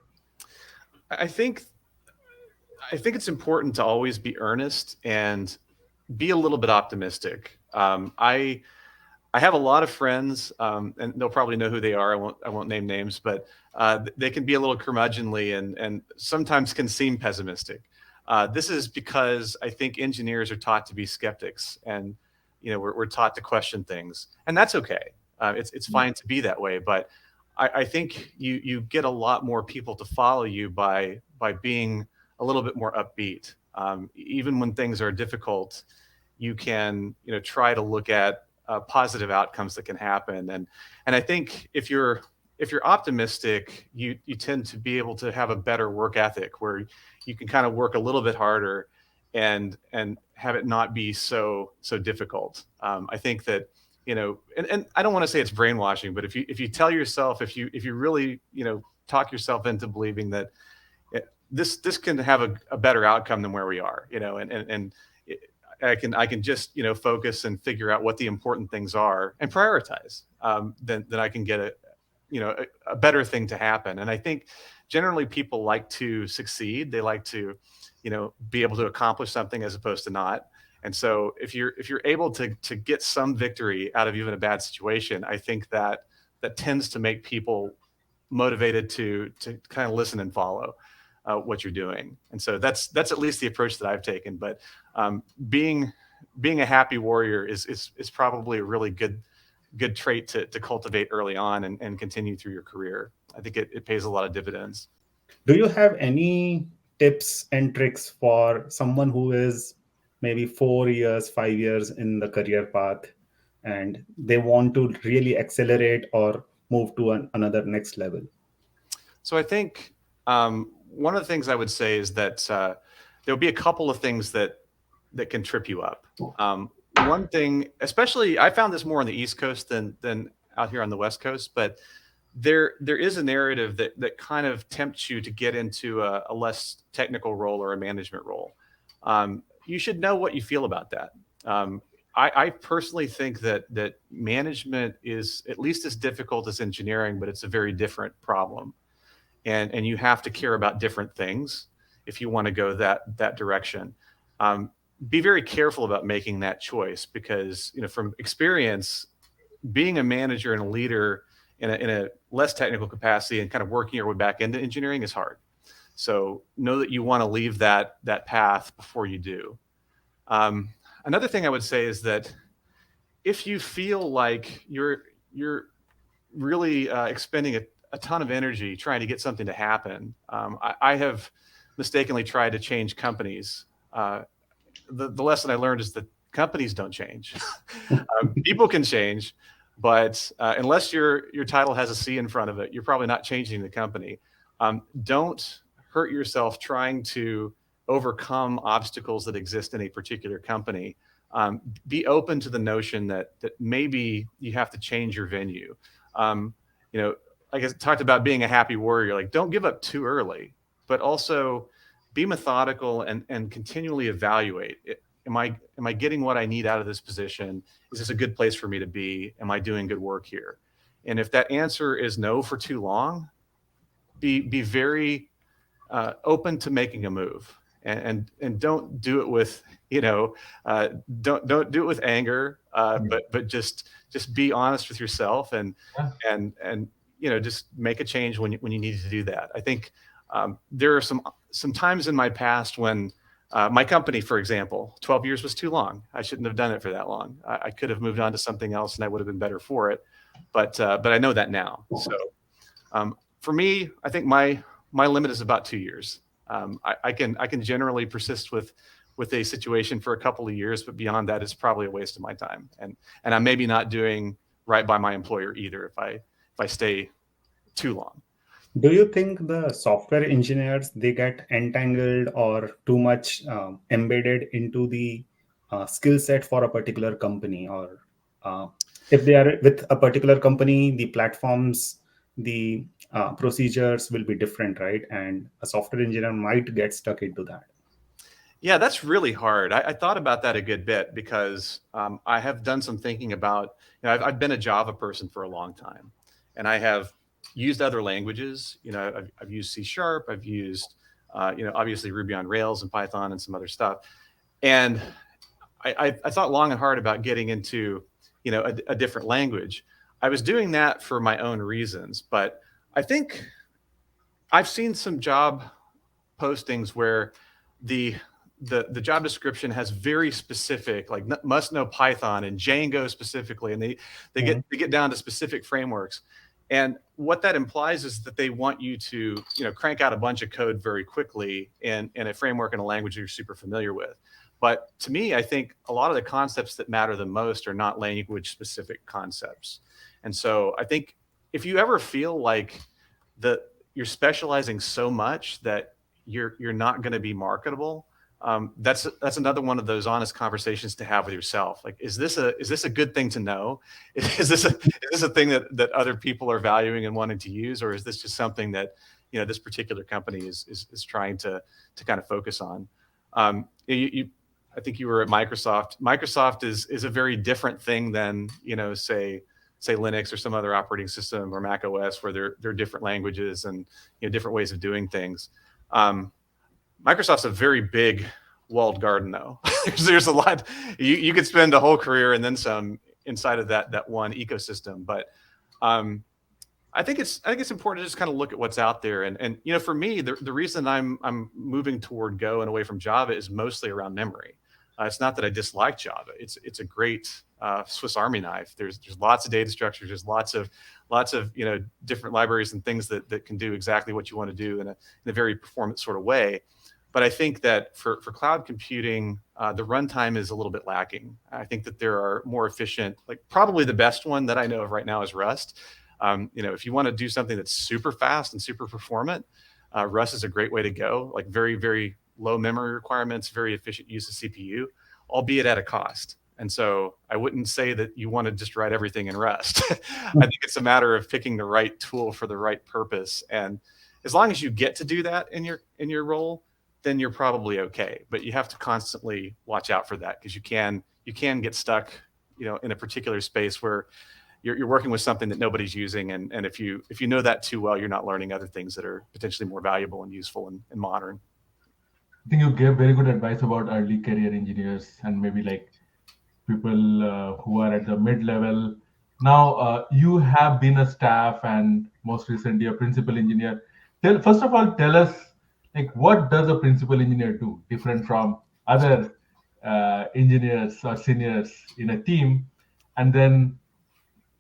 I think it's important to always be earnest and be a little bit optimistic. I have a lot of friends, and they'll probably know who they are. I won't name names, but they can be a little curmudgeonly and sometimes can seem pessimistic. This is because I think engineers are taught to be skeptics, and we're taught to question things, and that's okay. It's fine to be that way, but I think you get a lot more people to follow you by being a little bit more upbeat. Even when things are difficult, you can try to look at positive outcomes that can happen, and I think if you're optimistic, you tend to be able to have a better work ethic where you can kind of work a little bit harder and have it not be so difficult. I think that and I don't want to say it's brainwashing, but if you tell yourself, if you really talk yourself into believing that this can have a better outcome than where we are, and I can just focus and figure out what the important things are and prioritize. Then I can get a better thing to happen. And I think generally people like to succeed. They like to be able to accomplish something as opposed to not. And so if you're able to get some victory out of even a bad situation, I think that tends to make people motivated to kind of listen and follow what you're doing. And so that's at least the approach that I've taken. But being a happy warrior is probably a really good trait to cultivate early on and continue through your career. I think it pays a lot of dividends. Do you have any tips and tricks for someone who is maybe 4 years, 5 years in the career path and they want to really accelerate or move to another next level? So I think one of the things I would say is that there'll be a couple of things that can trip you up. One thing, especially, I found this more on the East Coast than out here on the West Coast, but there is a narrative that kind of tempts you to get into a less technical role or a management role. You should know what you feel about that. I personally think that management is at least as difficult as engineering, but it's a very different problem. And you have to care about different things if you want to go that direction. Be very careful about making that choice because from experience, being a manager and a leader in a less technical capacity and kind of working your way back into engineering is hard. So know that you want to leave that path before you do. Another thing I would say is that if you feel like you're really expending a ton of energy trying to get something to happen, I have mistakenly tried to change companies. The lesson I learned is that companies don't change. People can change, but unless your title has a C in front of it, you're probably not changing the company. Don't hurt yourself trying to overcome obstacles that exist in a particular company. Be open to the notion that maybe you have to change your venue. Like I talked about being a happy warrior, like don't give up too early, but also be methodical and continually evaluate it. Am I getting what I need out of this position? Is this a good place for me to be? Am I doing good work here? And if that answer is no for too long, be very open to making a move, and don't do it with don't do it with anger, but just be honest with yourself and just make a change when you need to do that. I think there are some times in my past when my company, for example, 12 years was too long. I shouldn't have done it for that long. I could have moved on to something else and I would have been better for it. But I know that now. So for me, I think my limit is about 2 years. I can generally persist with a situation for a couple of years, but beyond that, it's probably a waste of my time. And I'm maybe not doing right by my employer either if I stay too long. Do you think the software engineers, they get entangled or too much embedded into the skill set for a particular company? Or if they are with a particular company, the platforms, the procedures will be different, right? And a software engineer might get stuck into that. Yeah, that's really hard. I thought about that a good bit because I have done some thinking about, I've been a Java person for a long time, and I have used other languages. I've used C Sharp, I've used, obviously Ruby on Rails and Python and some other stuff. And I thought long and hard about getting into, a different language. I was doing that for my own reasons, but I think I've seen some job postings where the the job description has very specific, like must know Python and Django specifically, and they get down to specific frameworks. And what that implies is that they want you to, crank out a bunch of code very quickly in a framework and a language you're super familiar with. But to me, I think a lot of the concepts that matter the most are not language specific concepts. And so I think if you ever feel like you're specializing so much that you're not going to be marketable, that's another one of those honest conversations to have with yourself. Like, is this a good thing to know? Is this a thing that other people are valuing and wanting to use, or is this just something that this particular company is trying to kind of focus on? I think you were at Microsoft. Microsoft is a very different thing than say Linux or some other operating system or Mac OS, where they're different languages and different ways of doing things. Microsoft's a very big walled garden, though. There's a lot. You could spend a whole career and then some inside of that one ecosystem. But I think it's important to just kind of look at what's out there. And for me, the reason I'm moving toward Go and away from Java is mostly around memory. It's not that I dislike Java. It's a great Swiss Army knife. There's lots of data structures. There's lots of different libraries and things that can do exactly what you want to do in a very performance sort of way. But I think that for cloud computing, the runtime is a little bit lacking. I think that there are more efficient, like probably the best one that I know of right now is Rust. If you want to do something that's super fast and super performant, Rust is a great way to go. Like very, very low memory requirements, very efficient use of CPU, albeit at a cost. And so I wouldn't say that you want to just write everything in Rust. I think it's a matter of picking the right tool for the right purpose. And as long as you get to do that in your role, then you're probably okay. But you have to constantly watch out for that, because you can get stuck, in a particular space where you're working with something that nobody's using. And if you know that too well, you're not learning other things that are potentially more valuable and useful and modern. I think you gave very good advice about early career engineers and maybe like people who are at the mid-level. Now, you have been a staff and most recently a principal engineer. First of all, tell us, like, what does a principal engineer do different from other engineers or seniors in a team? And then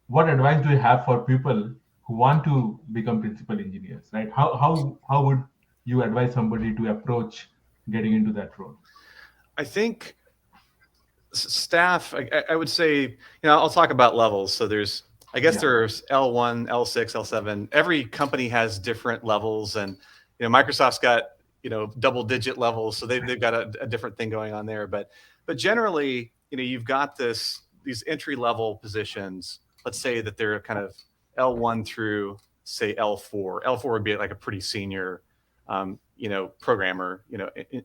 what advice do you have for people who want to become principal engineers, right? How would you advise somebody to approach getting into that role? I think staff, I would say, I'll talk about levels. So there's L1, L6, L7. Every company has different levels, and Microsoft's got double digit levels, so they've got a different thing going on there. But generally, you've got these entry level positions. Let's say that they're kind of L1 through say L4. L4 would be like a pretty senior programmer,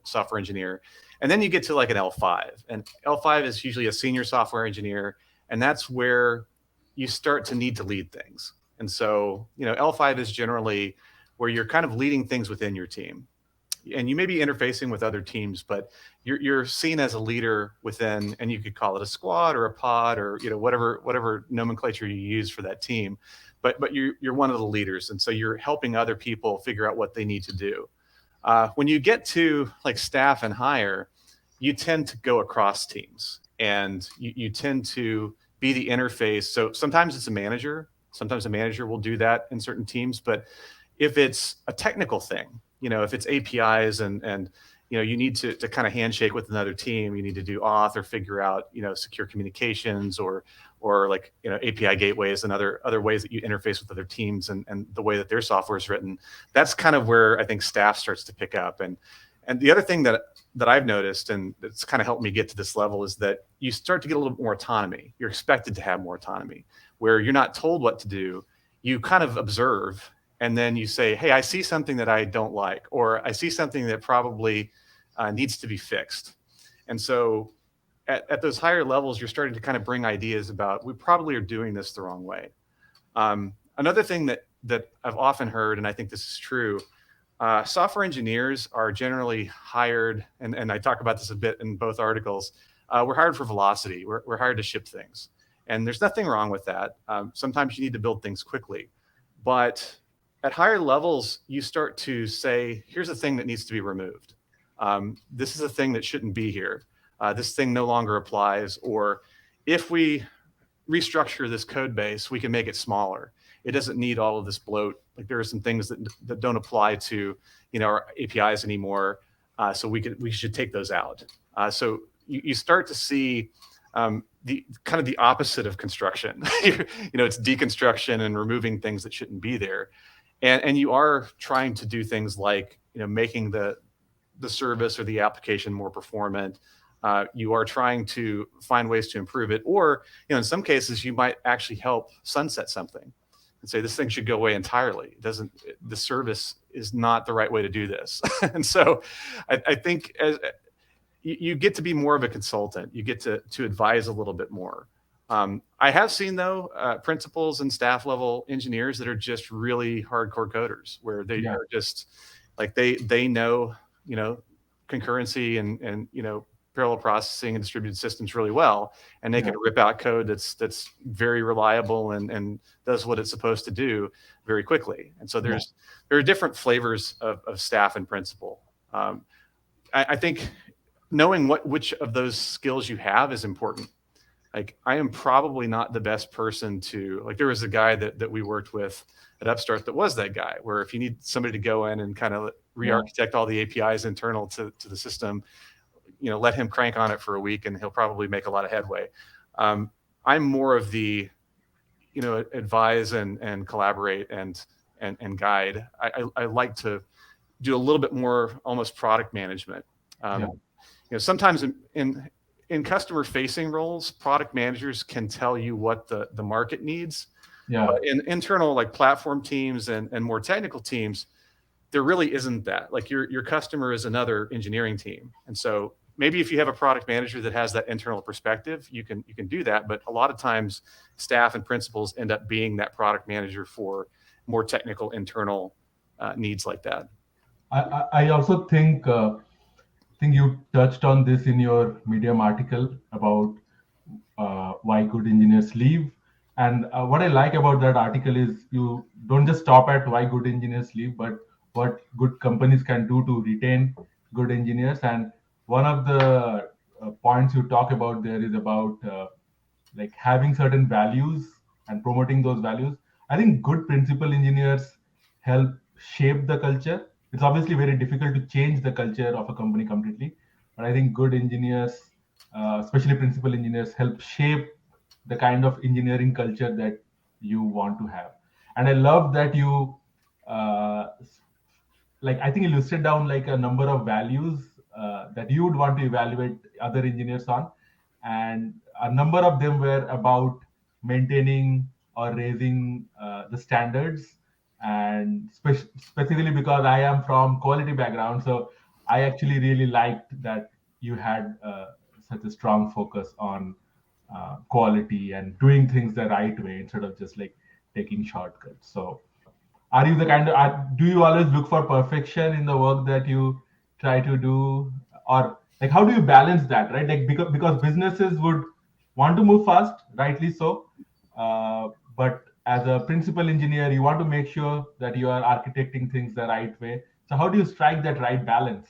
software engineer. And then you get to like an L5, and L5 is usually a senior software engineer. And that's where you start to need to lead things. And so, L5 is generally where you're kind of leading things within your team. And you may be interfacing with other teams, but you're seen as a leader within, and you could call it a squad or a pod or whatever nomenclature you use for that team. But you're one of the leaders, and so you're helping other people figure out what they need to do. When you get to like staff and higher, you tend to go across teams, and you tend to be the interface. So sometimes it's a manager. Sometimes a manager will do that in certain teams. But if it's a technical thing, if it's APIs and you need to kind of handshake with another team, you need to do auth or figure out secure communications or like API gateways and other ways that you interface with other teams and the way that their software is written. That's kind of where I think staff starts to pick up. And the other thing that I've noticed, and it's kind of helped me get to this level, is that you start to get a little bit more autonomy. You're expected to have more autonomy, where you're not told what to do. You kind of observe, and then you say, hey, I see something that I don't like, or I see something that probably needs to be fixed. And so at those higher levels, you're starting to kind of bring ideas about, we probably are doing this the wrong way. Another thing that I've often heard, and I think this is true, software engineers are generally hired, and I talk about this a bit in both articles. We're hired for velocity. We're hired to ship things. And there's nothing wrong with that. Sometimes you need to build things quickly. But at higher levels, you start to say, here's a thing that needs to be removed. This is a thing that shouldn't be here. This thing no longer applies. Or if we restructure this code base, we can make it smaller. It doesn't need all of this bloat. Like there are some things that don't apply to, our APIs anymore. So we should take those out. So you start to see the kind of the opposite of construction. It's deconstruction and removing things that shouldn't be there. And you are trying to do things like, making the service or the application more performant. You are trying to find ways to improve it, or in some cases you might actually help sunset something and say this thing should go away entirely. The service is not the right way to do this. And so I think as you get to be more of a consultant, you get to advise a little bit more. I have seen though principals and staff level engineers that are just really hardcore coders, where they are just like they know concurrency and parallel processing and distributed systems really well, and they can rip out code that's very reliable and does what it's supposed to do very quickly. And so there are different flavors of staff and principal. I think knowing which of those skills you have is important. Like I am probably not the best person to, there was a guy that we worked with at Upstart that was that guy, where if you need somebody to go in and kind of re-architect all the APIs internal to the system, let him crank on it for a week and he'll probably make a lot of headway. I'm more of the, advise and collaborate and guide. I like to do a little bit more almost product management. Sometimes in customer facing roles, product managers can tell you what the market needs. But in internal platform teams and more technical teams, there really isn't that. Like your customer is another engineering team. And so maybe if you have a product manager that has that internal perspective, you can do that. But a lot of times staff and principals end up being that product manager for more technical internal needs like that. I also think you touched on this in your Medium article about why good engineers leave. And what I like about that article is you don't just stop at why good engineers leave, but what good companies can do to retain good engineers. And one of the points you talk about there is about having certain values and promoting those values. I think good principal engineers help shape the culture. It's obviously very difficult to change the culture of a company completely, but I think good engineers, especially principal engineers, help shape the kind of engineering culture that you want to have. And I love that you, I think you listed down a number of values that you would want to evaluate other engineers on, and a number of them were about maintaining or raising the standards. And specifically because I am from quality background, so I actually really liked that you had such a strong focus on quality and doing things the right way instead of just taking shortcuts. So are you the kind of, do you always look for perfection in the work that you try to do, or how do you balance that, right? Because businesses would want to move fast, rightly so, but as a principal engineer, you want to make sure that you are architecting things the right way. So how do you strike that right balance?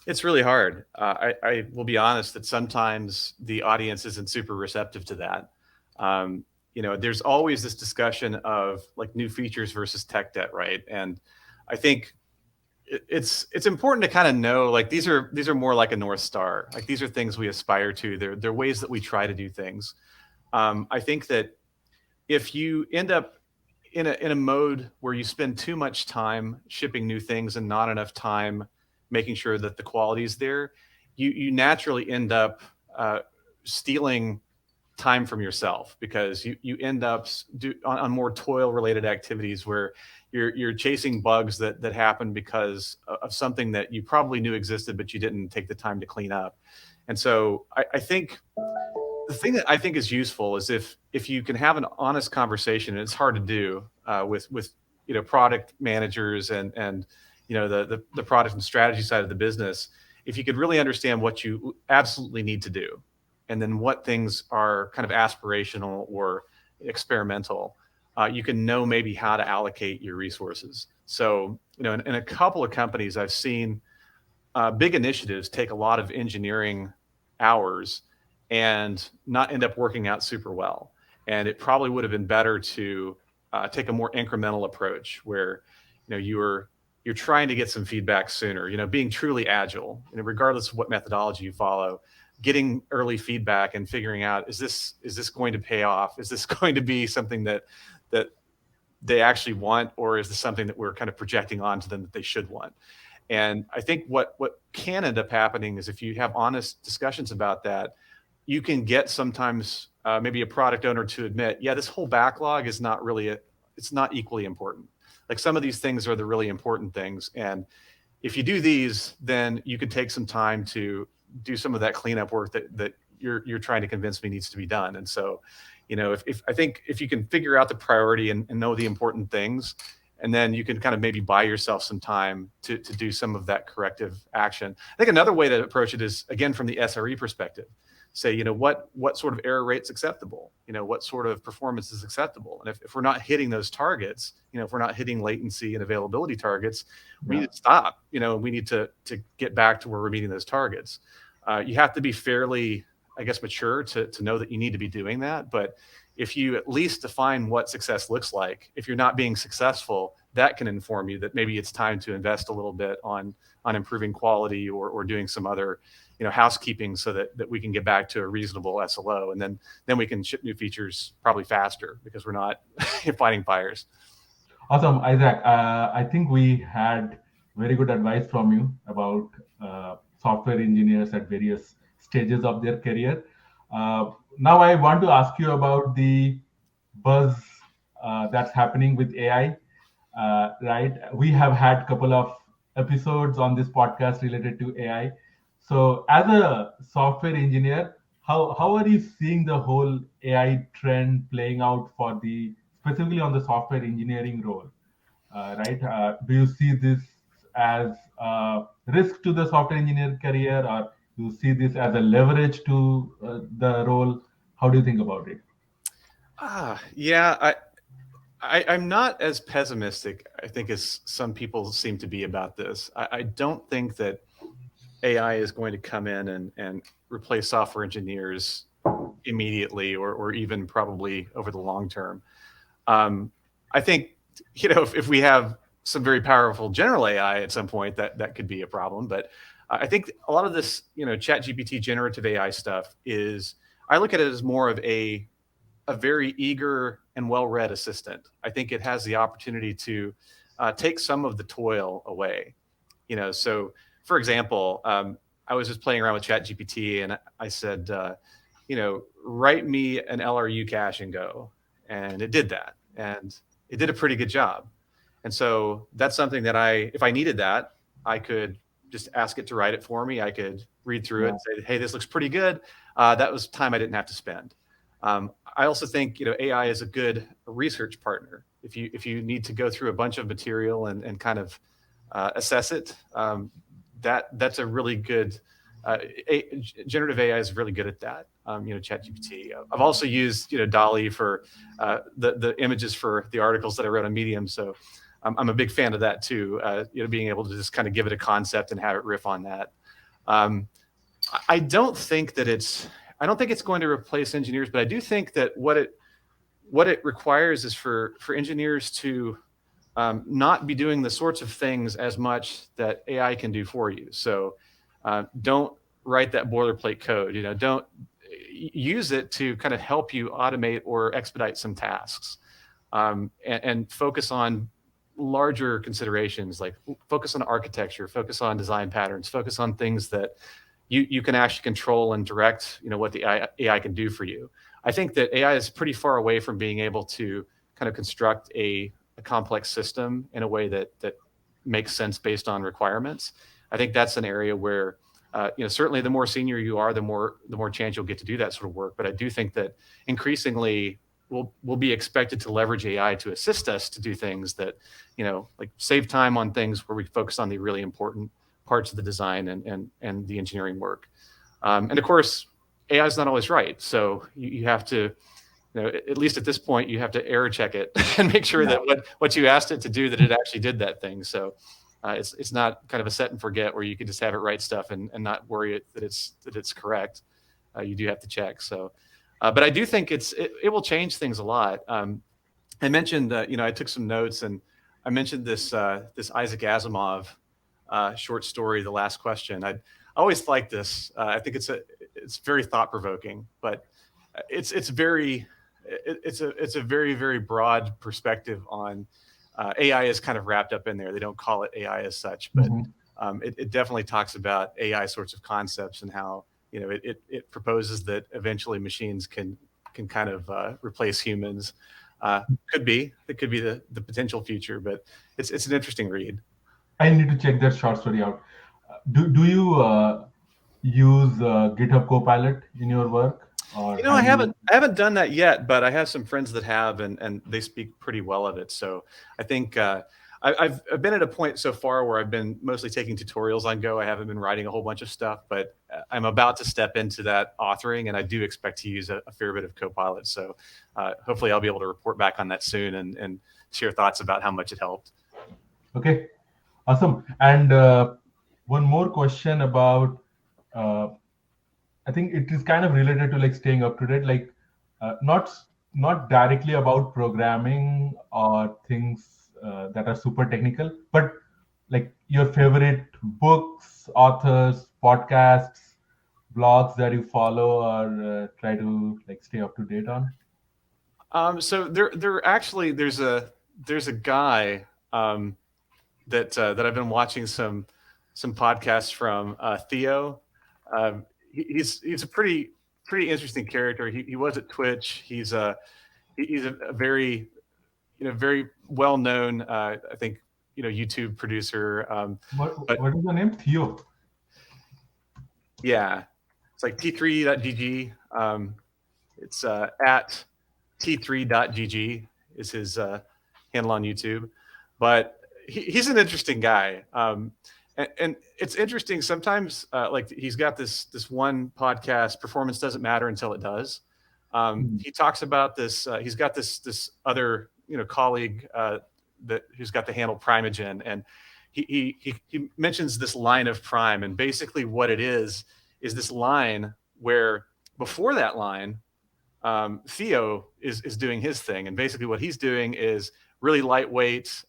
It's really hard. I will be honest that sometimes the audience isn't super receptive to that. There's always this discussion of new features versus tech debt, right? And I think it's important to kind of know these are more like a North Star. These are things we aspire to. They're ways that we try to do things. I think that if you end up in a mode where you spend too much time shipping new things and not enough time making sure that the quality is there, you naturally end up stealing time from yourself, because you end up on more toil related activities where you're chasing bugs that happen because of something that you probably knew existed, but you didn't take the time to clean up. And so I think the thing that I think is useful is if you can have an honest conversation, and it's hard to do with product managers and the product and strategy side of the business. If you could really understand what you absolutely need to do, and then what things are kind of aspirational or experimental, you can know maybe how to allocate your resources. So in a couple of companies, I've seen big initiatives take a lot of engineering hours and not end up working out super well. And it probably would have been better to take a more incremental approach where you're trying to get some feedback sooner. Being truly agile, regardless of what methodology you follow, getting early feedback and figuring out, is this going to pay off? Is this going to be something that they actually want, or is this something that we're kind of projecting onto them that they should want? And I think what can end up happening is, if you have honest discussions about that, you can get sometimes maybe a product owner to admit, yeah, this whole backlog is not really it's not equally important. Like, some of these things are the really important things, and if you do these, then you could take some time to do some of that cleanup work that you're trying to convince me needs to be done. And so, if I think if you can figure out the priority and know the important things, and then you can kind of maybe buy yourself some time to do some of that corrective action. I think another way to approach it is, again, from the SRE perspective. Say, what sort of error rate's acceptable? What sort of performance is acceptable? And if we're not hitting those targets, if we're not hitting latency and availability targets, we need to stop. We need to get back to where we're meeting those targets. You have to be fairly, I guess, mature to know that you need to be doing that. But if you at least define what success looks like, if you're not being successful, that can inform you that maybe it's time to invest a little bit on improving quality or doing some other housekeeping, so that we can get back to a reasonable SLO, and then we can ship new features probably faster, because we're not fighting fires. Awesome, Isaac. I think we had very good advice from you about software engineers at various stages of their career. Now I want to ask you about the buzz that's happening with AI. Right? We have had a couple of episodes on this podcast related to AI. So, as a software engineer, how are you seeing the whole AI trend playing out specifically on the software engineering role? Right? Do you see this as a risk to the software engineer career, or do you see this as a leverage to the role? How do you think about it? Yeah, I'm not as pessimistic, I think, as some people seem to be about this. I don't think that AI is going to come in and replace software engineers immediately, or even probably over the long term. I think, if we have some very powerful general AI at some point, that could be a problem. But I think a lot of this, ChatGPT generative AI stuff I look at it as more of a very eager and well-read assistant. I think it has the opportunity to take some of the toil away. So, for example, I was just playing around with ChatGPT, and I said, write me an LRU cache in Go, and it did that, and it did a pretty good job. And so that's something that if I needed that, I could just ask it to write it for me. I could read through it and say, hey, this looks pretty good. That was time I didn't have to spend. I also think AI is a good research partner. If you need to go through a bunch of material and kind of assess it, that's a really good generative AI is really good at that. ChatGPT. I've also used DALL-E for the images for the articles that I wrote on Medium. So I'm a big fan of that too. Being able to just kind of give it a concept and have it riff on that. I don't think it's going to replace engineers, but I do think that what it requires is for engineers to not be doing the sorts of things as much that AI can do for you. So don't write that boilerplate code. Don't use it to kind of help you automate or expedite some tasks, and focus on larger considerations, like focus on architecture, focus on design patterns, focus on things that you can actually control and direct, what the AI can do for you. I think that AI is pretty far away from being able to kind of construct a complex system in a way that makes sense based on requirements. I think that's an area where certainly the more senior you are, the more chance you'll get to do that sort of work. But I do think that increasingly we'll be expected to leverage AI to assist us to do things that, like save time on things where we focus on the really important parts of the design and the engineering work. And of course, AI is not always right. So you have to, at least at this point, you have to error check it and make sure that what you asked it to do, that it actually did that thing. So it's not kind of a set and forget where you can just have it write stuff and not worry that it's correct. You do have to check. So, but I do think it will change things a lot. I mentioned, I took some notes, and I mentioned this Isaac Asimov short story, The Last Question. I always like this. I think it's very thought provoking, but it's a very, very broad perspective on AI is kind of wrapped up in there. They don't call it AI as such, but it definitely talks about AI sorts of concepts and how it proposes that eventually machines can kind of replace humans. It could be the potential future, but it's an interesting read. I need to check that short story out. Do you use GitHub Copilot in your work? Or I haven't done that yet, but I have some friends that have, and they speak pretty well of it. So I think I've been at a point so far where I've been mostly taking tutorials on Go. I haven't been writing a whole bunch of stuff, but I'm about to step into that authoring, and I do expect to use a fair bit of Copilot. So hopefully I'll be able to report back on that soon and share thoughts about how much it helped. Okay, awesome. And one more question about, I think it is kind of related to like staying up to date, like not directly about programming or things that are super technical, but like your favorite books, authors, podcasts, blogs that you follow or try to like stay up to date on. So there's a guy that I've been watching some podcasts from, Theo. He's a pretty interesting character. He was at Twitch. He's a very very well known I think YouTube producer. What is the name? Theo. Yeah, it's like t3.gg. It's at t3.gg is his handle on YouTube. But he's an interesting guy. And it's interesting sometimes, like he's got this one podcast, Performance Doesn't Matter Until It Does. He talks about this. He's got this other colleague who's got the handle Primeagen, and he mentions this line of Prime, and basically what it is this line where before that line, Theo is doing his thing, and basically what he's doing is really lightweight,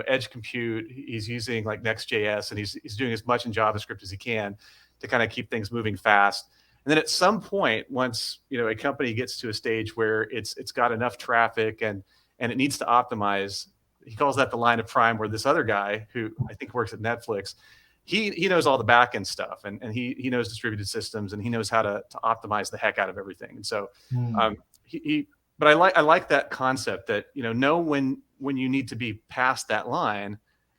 edge compute. He's using like Next.js, and he's doing as much in JavaScript as he can to kind of keep things moving fast. And then at some point, once a company gets to a stage where it's got enough traffic and it needs to optimize, he calls that the line of Prime, where this other guy who I think works at Netflix, he knows all the back end stuff, and he knows distributed systems, and he knows how to optimize the heck out of everything. And so but I like that concept that know when you need to be past that line,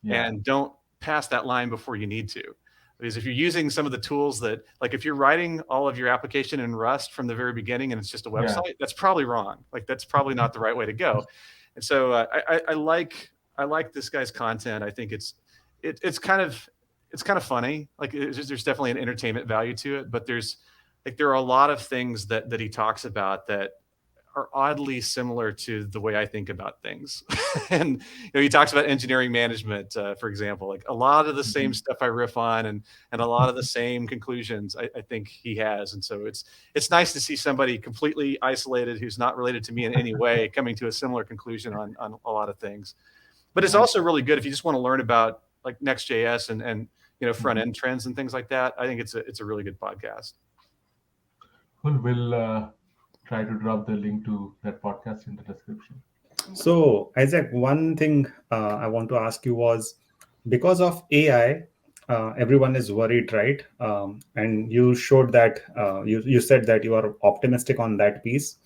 and don't pass that line before you need to. Because if you're using some of the tools that, like if you're writing all of your application in Rust from the very beginning and it's just a website, that's probably wrong. Like that's probably not the right way to go. And so I like this guy's content. I think it's kind of funny. Like there's definitely an entertainment value to it, but there are a lot of things that he talks about that are oddly similar to the way I think about things. And he talks about engineering management, for example, like a lot of the same stuff I riff on, and a lot of the same conclusions I think he has. And so it's nice to see somebody completely isolated who's not related to me in any way coming to a similar conclusion on a lot of things. But it's also really good if you just want to learn about like Next.js and front end trends and things like that. I think it's a really good podcast. Cool. We'll try to drop the link to that podcast in the description. So, Isaac, one thing I want to ask you was, because of AI, everyone is worried, right? And you showed that you said that you are optimistic on that piece.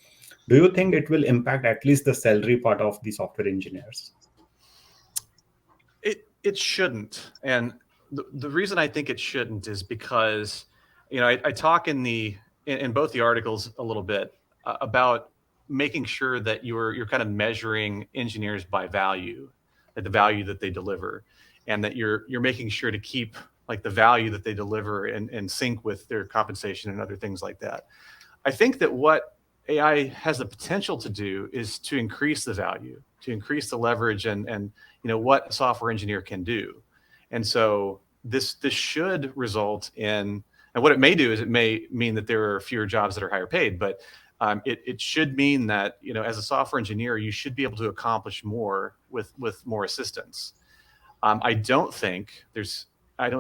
do you think it will impact at least the salary part of the software engineers? It shouldn't, and the reason I think it shouldn't is because, I talk in both the articles a little bit about making sure that you're kind of measuring engineers by value, like the value that they deliver, and that you're making sure to keep like the value that they deliver in sync with their compensation and other things like that. I think that what AI has the potential to do is to increase the value, to increase the leverage, and what a software engineer can do. And so this should result in, and what it may do is it may mean that there are fewer jobs that are higher paid, but it should mean that as a software engineer you should be able to accomplish more with more assistance. I don't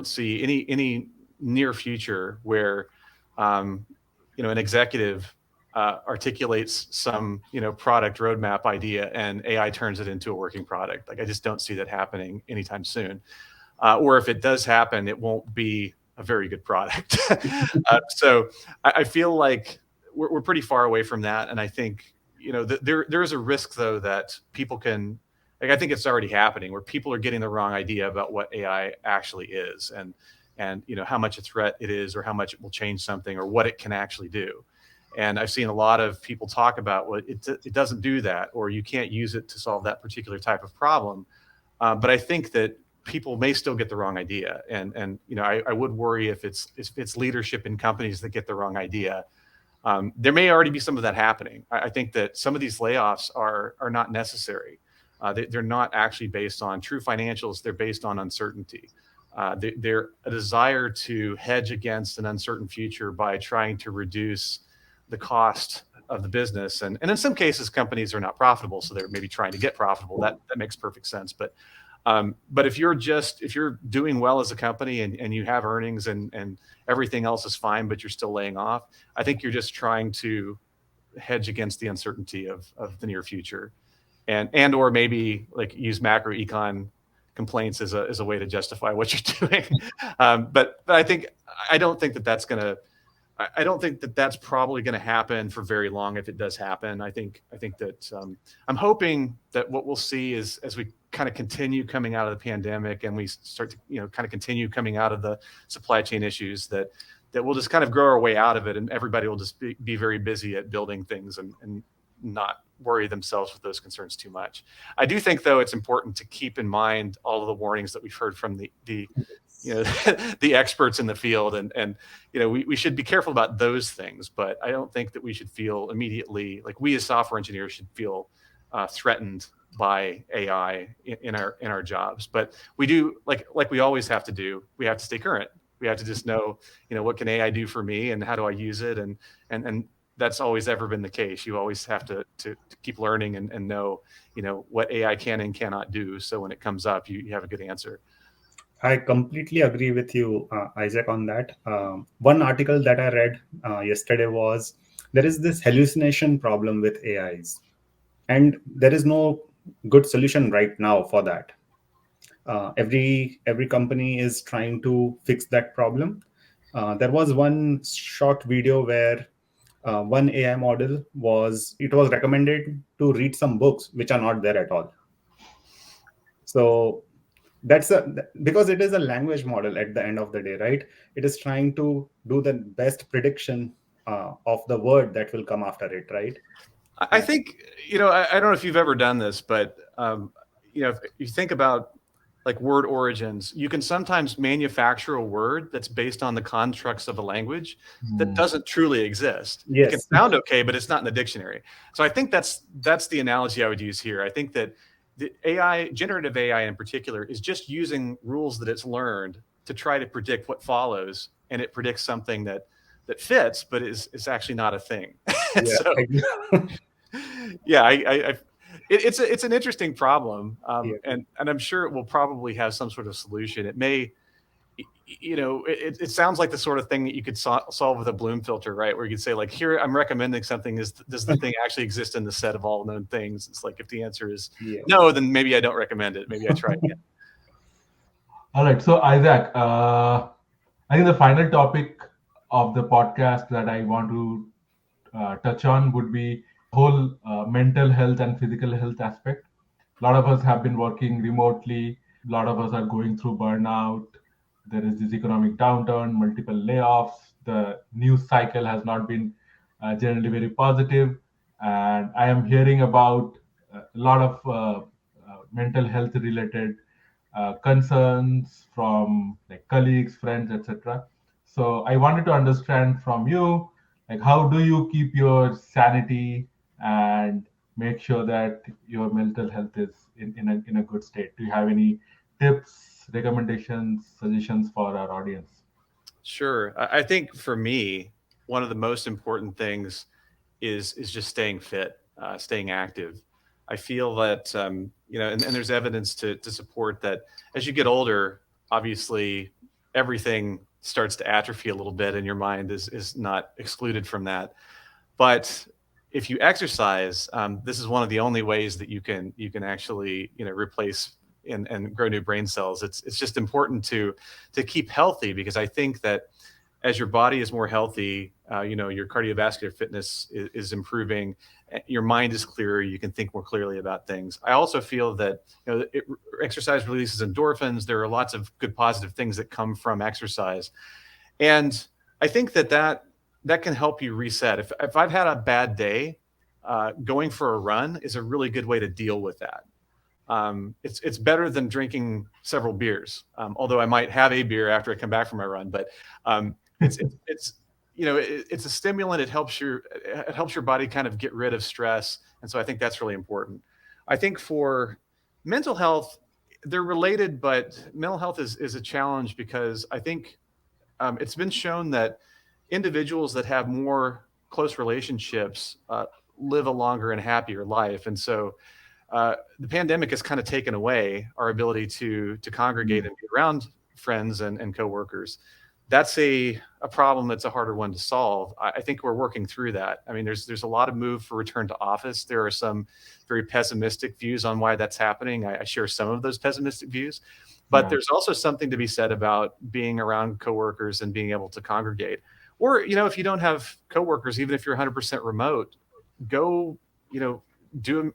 see any near future where an executive articulates some product roadmap idea and AI turns it into a working product. Like I just don't see that happening anytime soon. Or if it does happen, it won't be a very good product. So I feel like we're pretty far away from that, and I think there is a risk though that people can. Like, I think it's already happening where people are getting the wrong idea about what AI actually is, and how much a threat it is, or how much it will change something, or what it can actually do. And I've seen a lot of people talk about, well, it doesn't do that, or you can't use it to solve that particular type of problem. But I think that people may still get the wrong idea, and I would worry if it's leadership in companies that get the wrong idea. There may already be some of that happening. I think that some of these layoffs are not necessary. They're not actually based on true financials. They're based on uncertainty. They're a desire to hedge against an uncertain future by trying to reduce the cost of the business. And in some cases, companies are not profitable, so they're maybe trying to get profitable. That makes perfect sense. But if you're doing well as a company and you have earnings and everything else is fine, but you're still laying off, I think you're just trying to hedge against the uncertainty of the near future, or maybe like use macro econ complaints as a way to justify what you're doing. But I don't think that that's probably going to happen for very long. If it does happen, I think that I'm hoping that what we'll see is, as we kind of continue coming out of the pandemic and we start to kind of continue coming out of the supply chain issues, that we'll just kind of grow our way out of it, and everybody will just be very busy at building things and not worry themselves with those concerns too much. I do think, though, it's important to keep in mind all of the warnings that we've heard from the the experts in the field, and we should be careful about those things. But I don't think that we should feel immediately like we as software engineers should feel threatened by AI in our jobs. But we do, like we always have to do. We have to stay current. We have to just know, what can AI do for me, and how do I use it, and that's always ever been the case. You always have to keep learning and know, what AI can and cannot do. So when it comes up, you have a good answer. I completely agree with you, Isaac, on that. One article that I read yesterday was there is this hallucination problem with AIs, and there is no good solution right now for that. Every company is trying to fix that problem. There was one short video where one AI model was recommended to read some books which are not there at all. So that's because it is a language model at the end of the day, right? It is trying to do the best prediction of the word that will come after it, right? I think, I don't know if you've ever done this, but if you think about like word origins, you can sometimes manufacture a word that's based on the constructs of a language that doesn't truly exist. Yes. It can sound okay, but it's not in the dictionary. So I think that's the analogy I would use here. I think that the AI, generative AI in particular, is just using rules that it's learned to try to predict what follows, and it predicts something that fits, but is actually not a thing. Yeah. It's an interesting problem, and I'm sure it will probably have some sort of solution. It may, it sounds like the sort of thing that you could solve with a Bloom filter, right? Where you could say, like, here, I'm recommending something. Does the thing actually exist in the set of all known things? It's like, if the answer is no, then maybe I don't recommend it. Maybe I try it again. All right. So, Isaac, I think the final topic of the podcast that I want to touch on would be whole mental health and physical health aspect. A lot of us have been working remotely. A lot of us are going through burnout. There is this economic downturn, multiple layoffs. The news cycle has not been generally very positive, and I am hearing about a lot of mental health related concerns from like colleagues, friends, etc. So I wanted to understand from you, like how do you keep your sanity and make sure that your mental health is in a good state? Do you have any tips, recommendations, suggestions for our audience? Sure. I think for me, one of the most important things is just staying fit, staying active. I feel that and there's evidence to support that as you get older, obviously everything starts to atrophy a little bit, and your mind is not excluded from that. But if you exercise, this is one of the only ways that you can actually replace and grow new brain cells. It's just important to keep healthy, because I think that as your body is more healthy, your cardiovascular fitness is improving. Your mind is clearer. You can think more clearly about things. I also feel that exercise releases endorphins. There are lots of good positive things that come from exercise, and I think that can help you reset. If I've had a bad day, going for a run is a really good way to deal with that. It's better than drinking several beers. Although I might have a beer after I come back from my run, but it's it's a stimulant. It helps your body kind of get rid of stress, and so I think that's really important. I think for mental health, they're related, but mental health is a challenge because I think it's been shown that individuals that have more close relationships live a longer and happier life, and so the pandemic has kind of taken away our ability to congregate and be around friends and coworkers. That's a problem that's a harder one to solve. I think we're working through that. I mean, there's a lot of move for return to office. There are some very pessimistic views on why that's happening. I share some of those pessimistic views, but Yeah. there's also something to be said about being around coworkers and being able to congregate. Or, if you don't have coworkers, even if you're 100% remote, go, do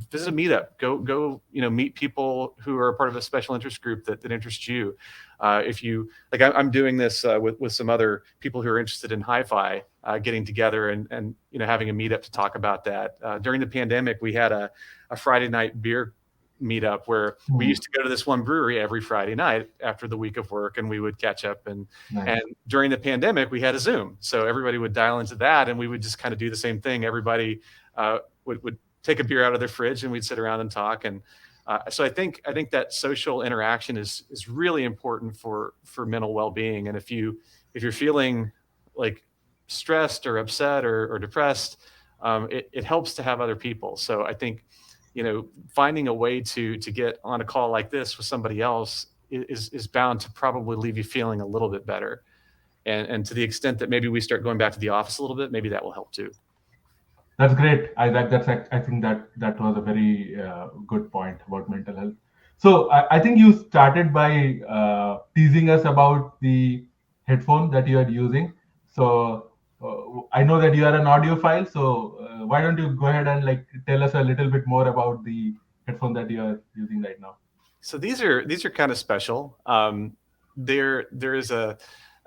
visit a meetup. Go, meet people who are part of a special interest group that interests you. If you like, I'm doing this with some other people who are interested in hi-fi, getting together and having a meetup to talk about that. During the pandemic, we had a Friday night beer meetup where we used to go to this one brewery every Friday night after the week of work, and we would catch up. And Nice. during the pandemic, we had a Zoom, so everybody would dial into that, and we would just kind of do the same thing. Everybody would take a beer out of their fridge, and we'd sit around and talk. And so I think that social interaction is really important for mental well-being. And if you're feeling like stressed or upset or depressed, it helps to have other people. So I think finding a way to get on a call like this with somebody else is bound to probably leave you feeling a little bit better. And to the extent that maybe we start going back to the office a little bit, maybe that will help too. That's great. I think that was a very good point about mental health. So I think you started by teasing us about the headphone that you are using. So I know that you are an audiophile. So why don't you go ahead and like tell us a little bit more about the headphone that you are using right now? So these are kind of special. There is a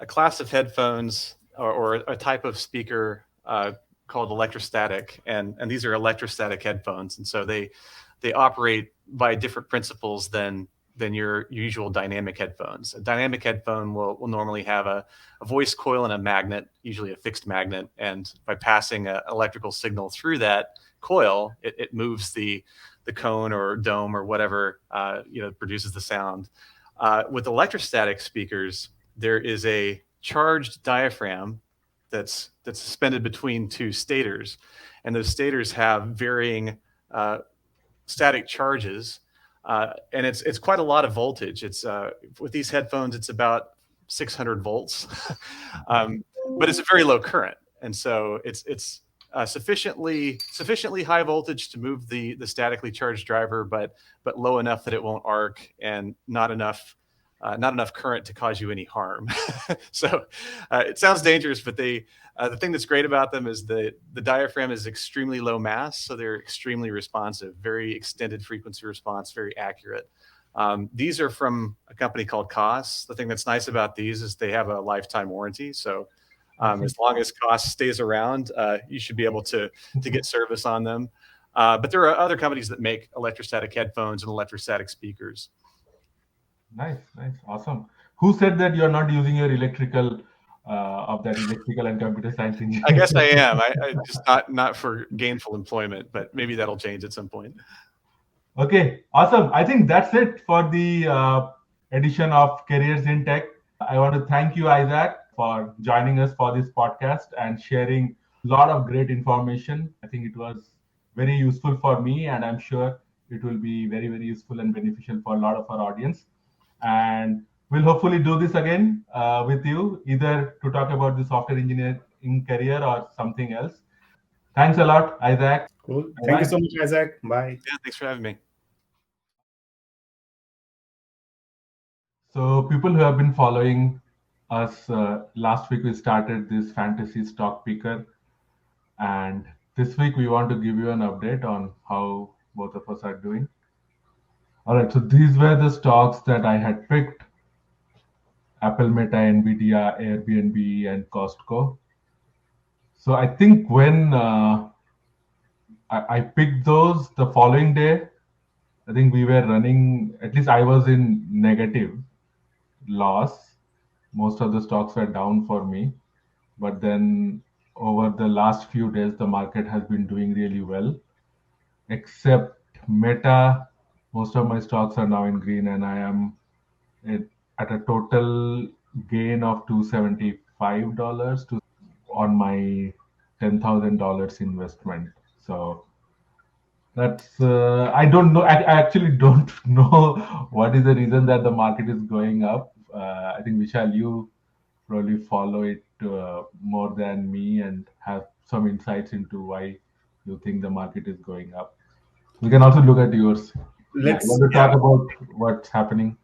class of headphones or a type of speaker called electrostatic, and these are electrostatic headphones, and so they operate by different principles than your usual dynamic headphones. A dynamic headphone will normally have a voice coil and a magnet, usually a fixed magnet, and by passing an electrical signal through that coil, it moves the cone or dome or whatever produces the sound. With electrostatic speakers, there is a charged diaphragm that's suspended between two stators, and those stators have varying static charges, and it's quite a lot of voltage. It's with these headphones, it's about 600 volts, but it's a very low current, and so it's sufficiently high voltage to move the statically charged driver, but low enough that it won't arc, and not enough not enough current to cause you any harm. So it sounds dangerous, but the thing that's great about them is the diaphragm is extremely low mass, so they're extremely responsive, very extended frequency response, very accurate. These are from a company called COS. The thing that's nice about these is they have a lifetime warranty. So as long as COS stays around, you should be able to get service on them. But there are other companies that make electrostatic headphones and electrostatic speakers. Nice, awesome. Who said that you're not using your electrical of that electrical and computer science engineering? I guess I am. I just not for gainful employment, but maybe that'll change at some point. Okay, awesome. I think that's it for the edition of Careers in Tech. I want to thank you, Isaac, for joining us for this podcast and sharing a lot of great information. I think it was very useful for me, and I'm sure it will be very, very useful and beneficial for a lot of our audience. And we'll hopefully do this again with you, either to talk about the software engineering career or something else. Thanks a lot, Isaac. Cool. Bye-bye. Thank you so much, Isaac. Bye. Yeah, thanks for having me. So people who have been following us, last week we started this fantasy stock picker, and this week we want to give you an update on how both of us are doing. All right, so these were the stocks that I had picked: Apple, Meta, Nvidia, Airbnb, and Costco. So I think when I picked those, the following day, I think we were running, at least I was in negative loss. Most of the stocks were down for me. But then over the last few days, the market has been doing really well, except Meta. Most of my stocks are now in green, and I am at a total gain of $275 on my $10,000 investment. So that's I don't know. I actually don't know what is the reason that the market is going up. I think Vishal, you probably follow it more than me and have some insights into why you think the market is going up. We can also look at yours. You want to talk about what's happening?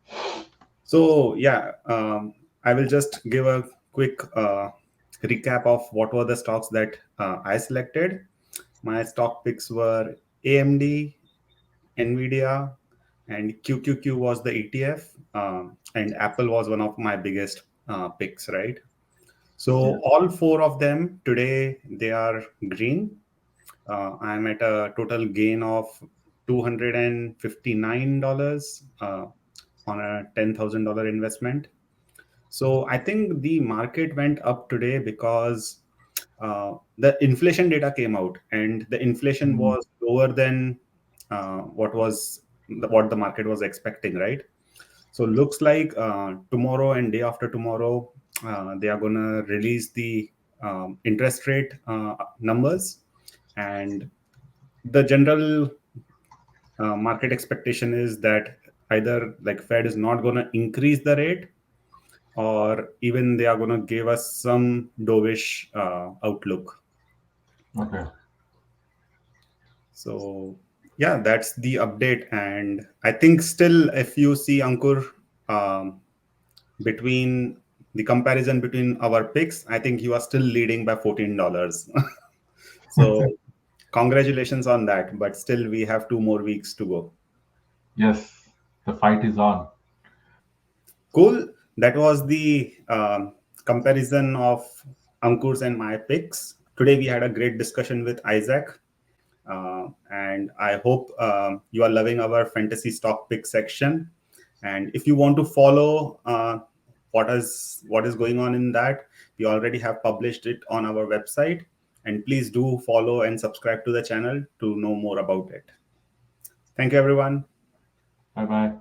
So I will just give a quick recap of what were the stocks that I selected. My stock picks were AMD, Nvidia, and QQQ was the ETF, and Apple was one of my biggest picks, right? So all four of them today, they are green. I'm at a total gain of $259 on a $10,000 investment. So I think the market went up today because the inflation data came out, and the inflation was lower than what the market was expecting, right? So looks like tomorrow and day after tomorrow, they are going to release the interest rate numbers, and the general market expectation is that either like Fed is not going to increase the rate, or even they are going to give us some dovish outlook. Okay. So yeah, that's the update. And I think still, if you see Ankur, between the comparison between our picks, I think you are still leading by $14. So congratulations on that. But still, we have 2 more weeks to go. Yes, the fight is on. Cool. That was the comparison of Ankur's and my picks. Today, we had a great discussion with Isaac. And I hope you are loving our fantasy stock pick section. And if you want to follow what is going on in that, we already have published it on our website. And please do follow and subscribe to the channel to know more about it. Thank you, everyone. Bye-bye.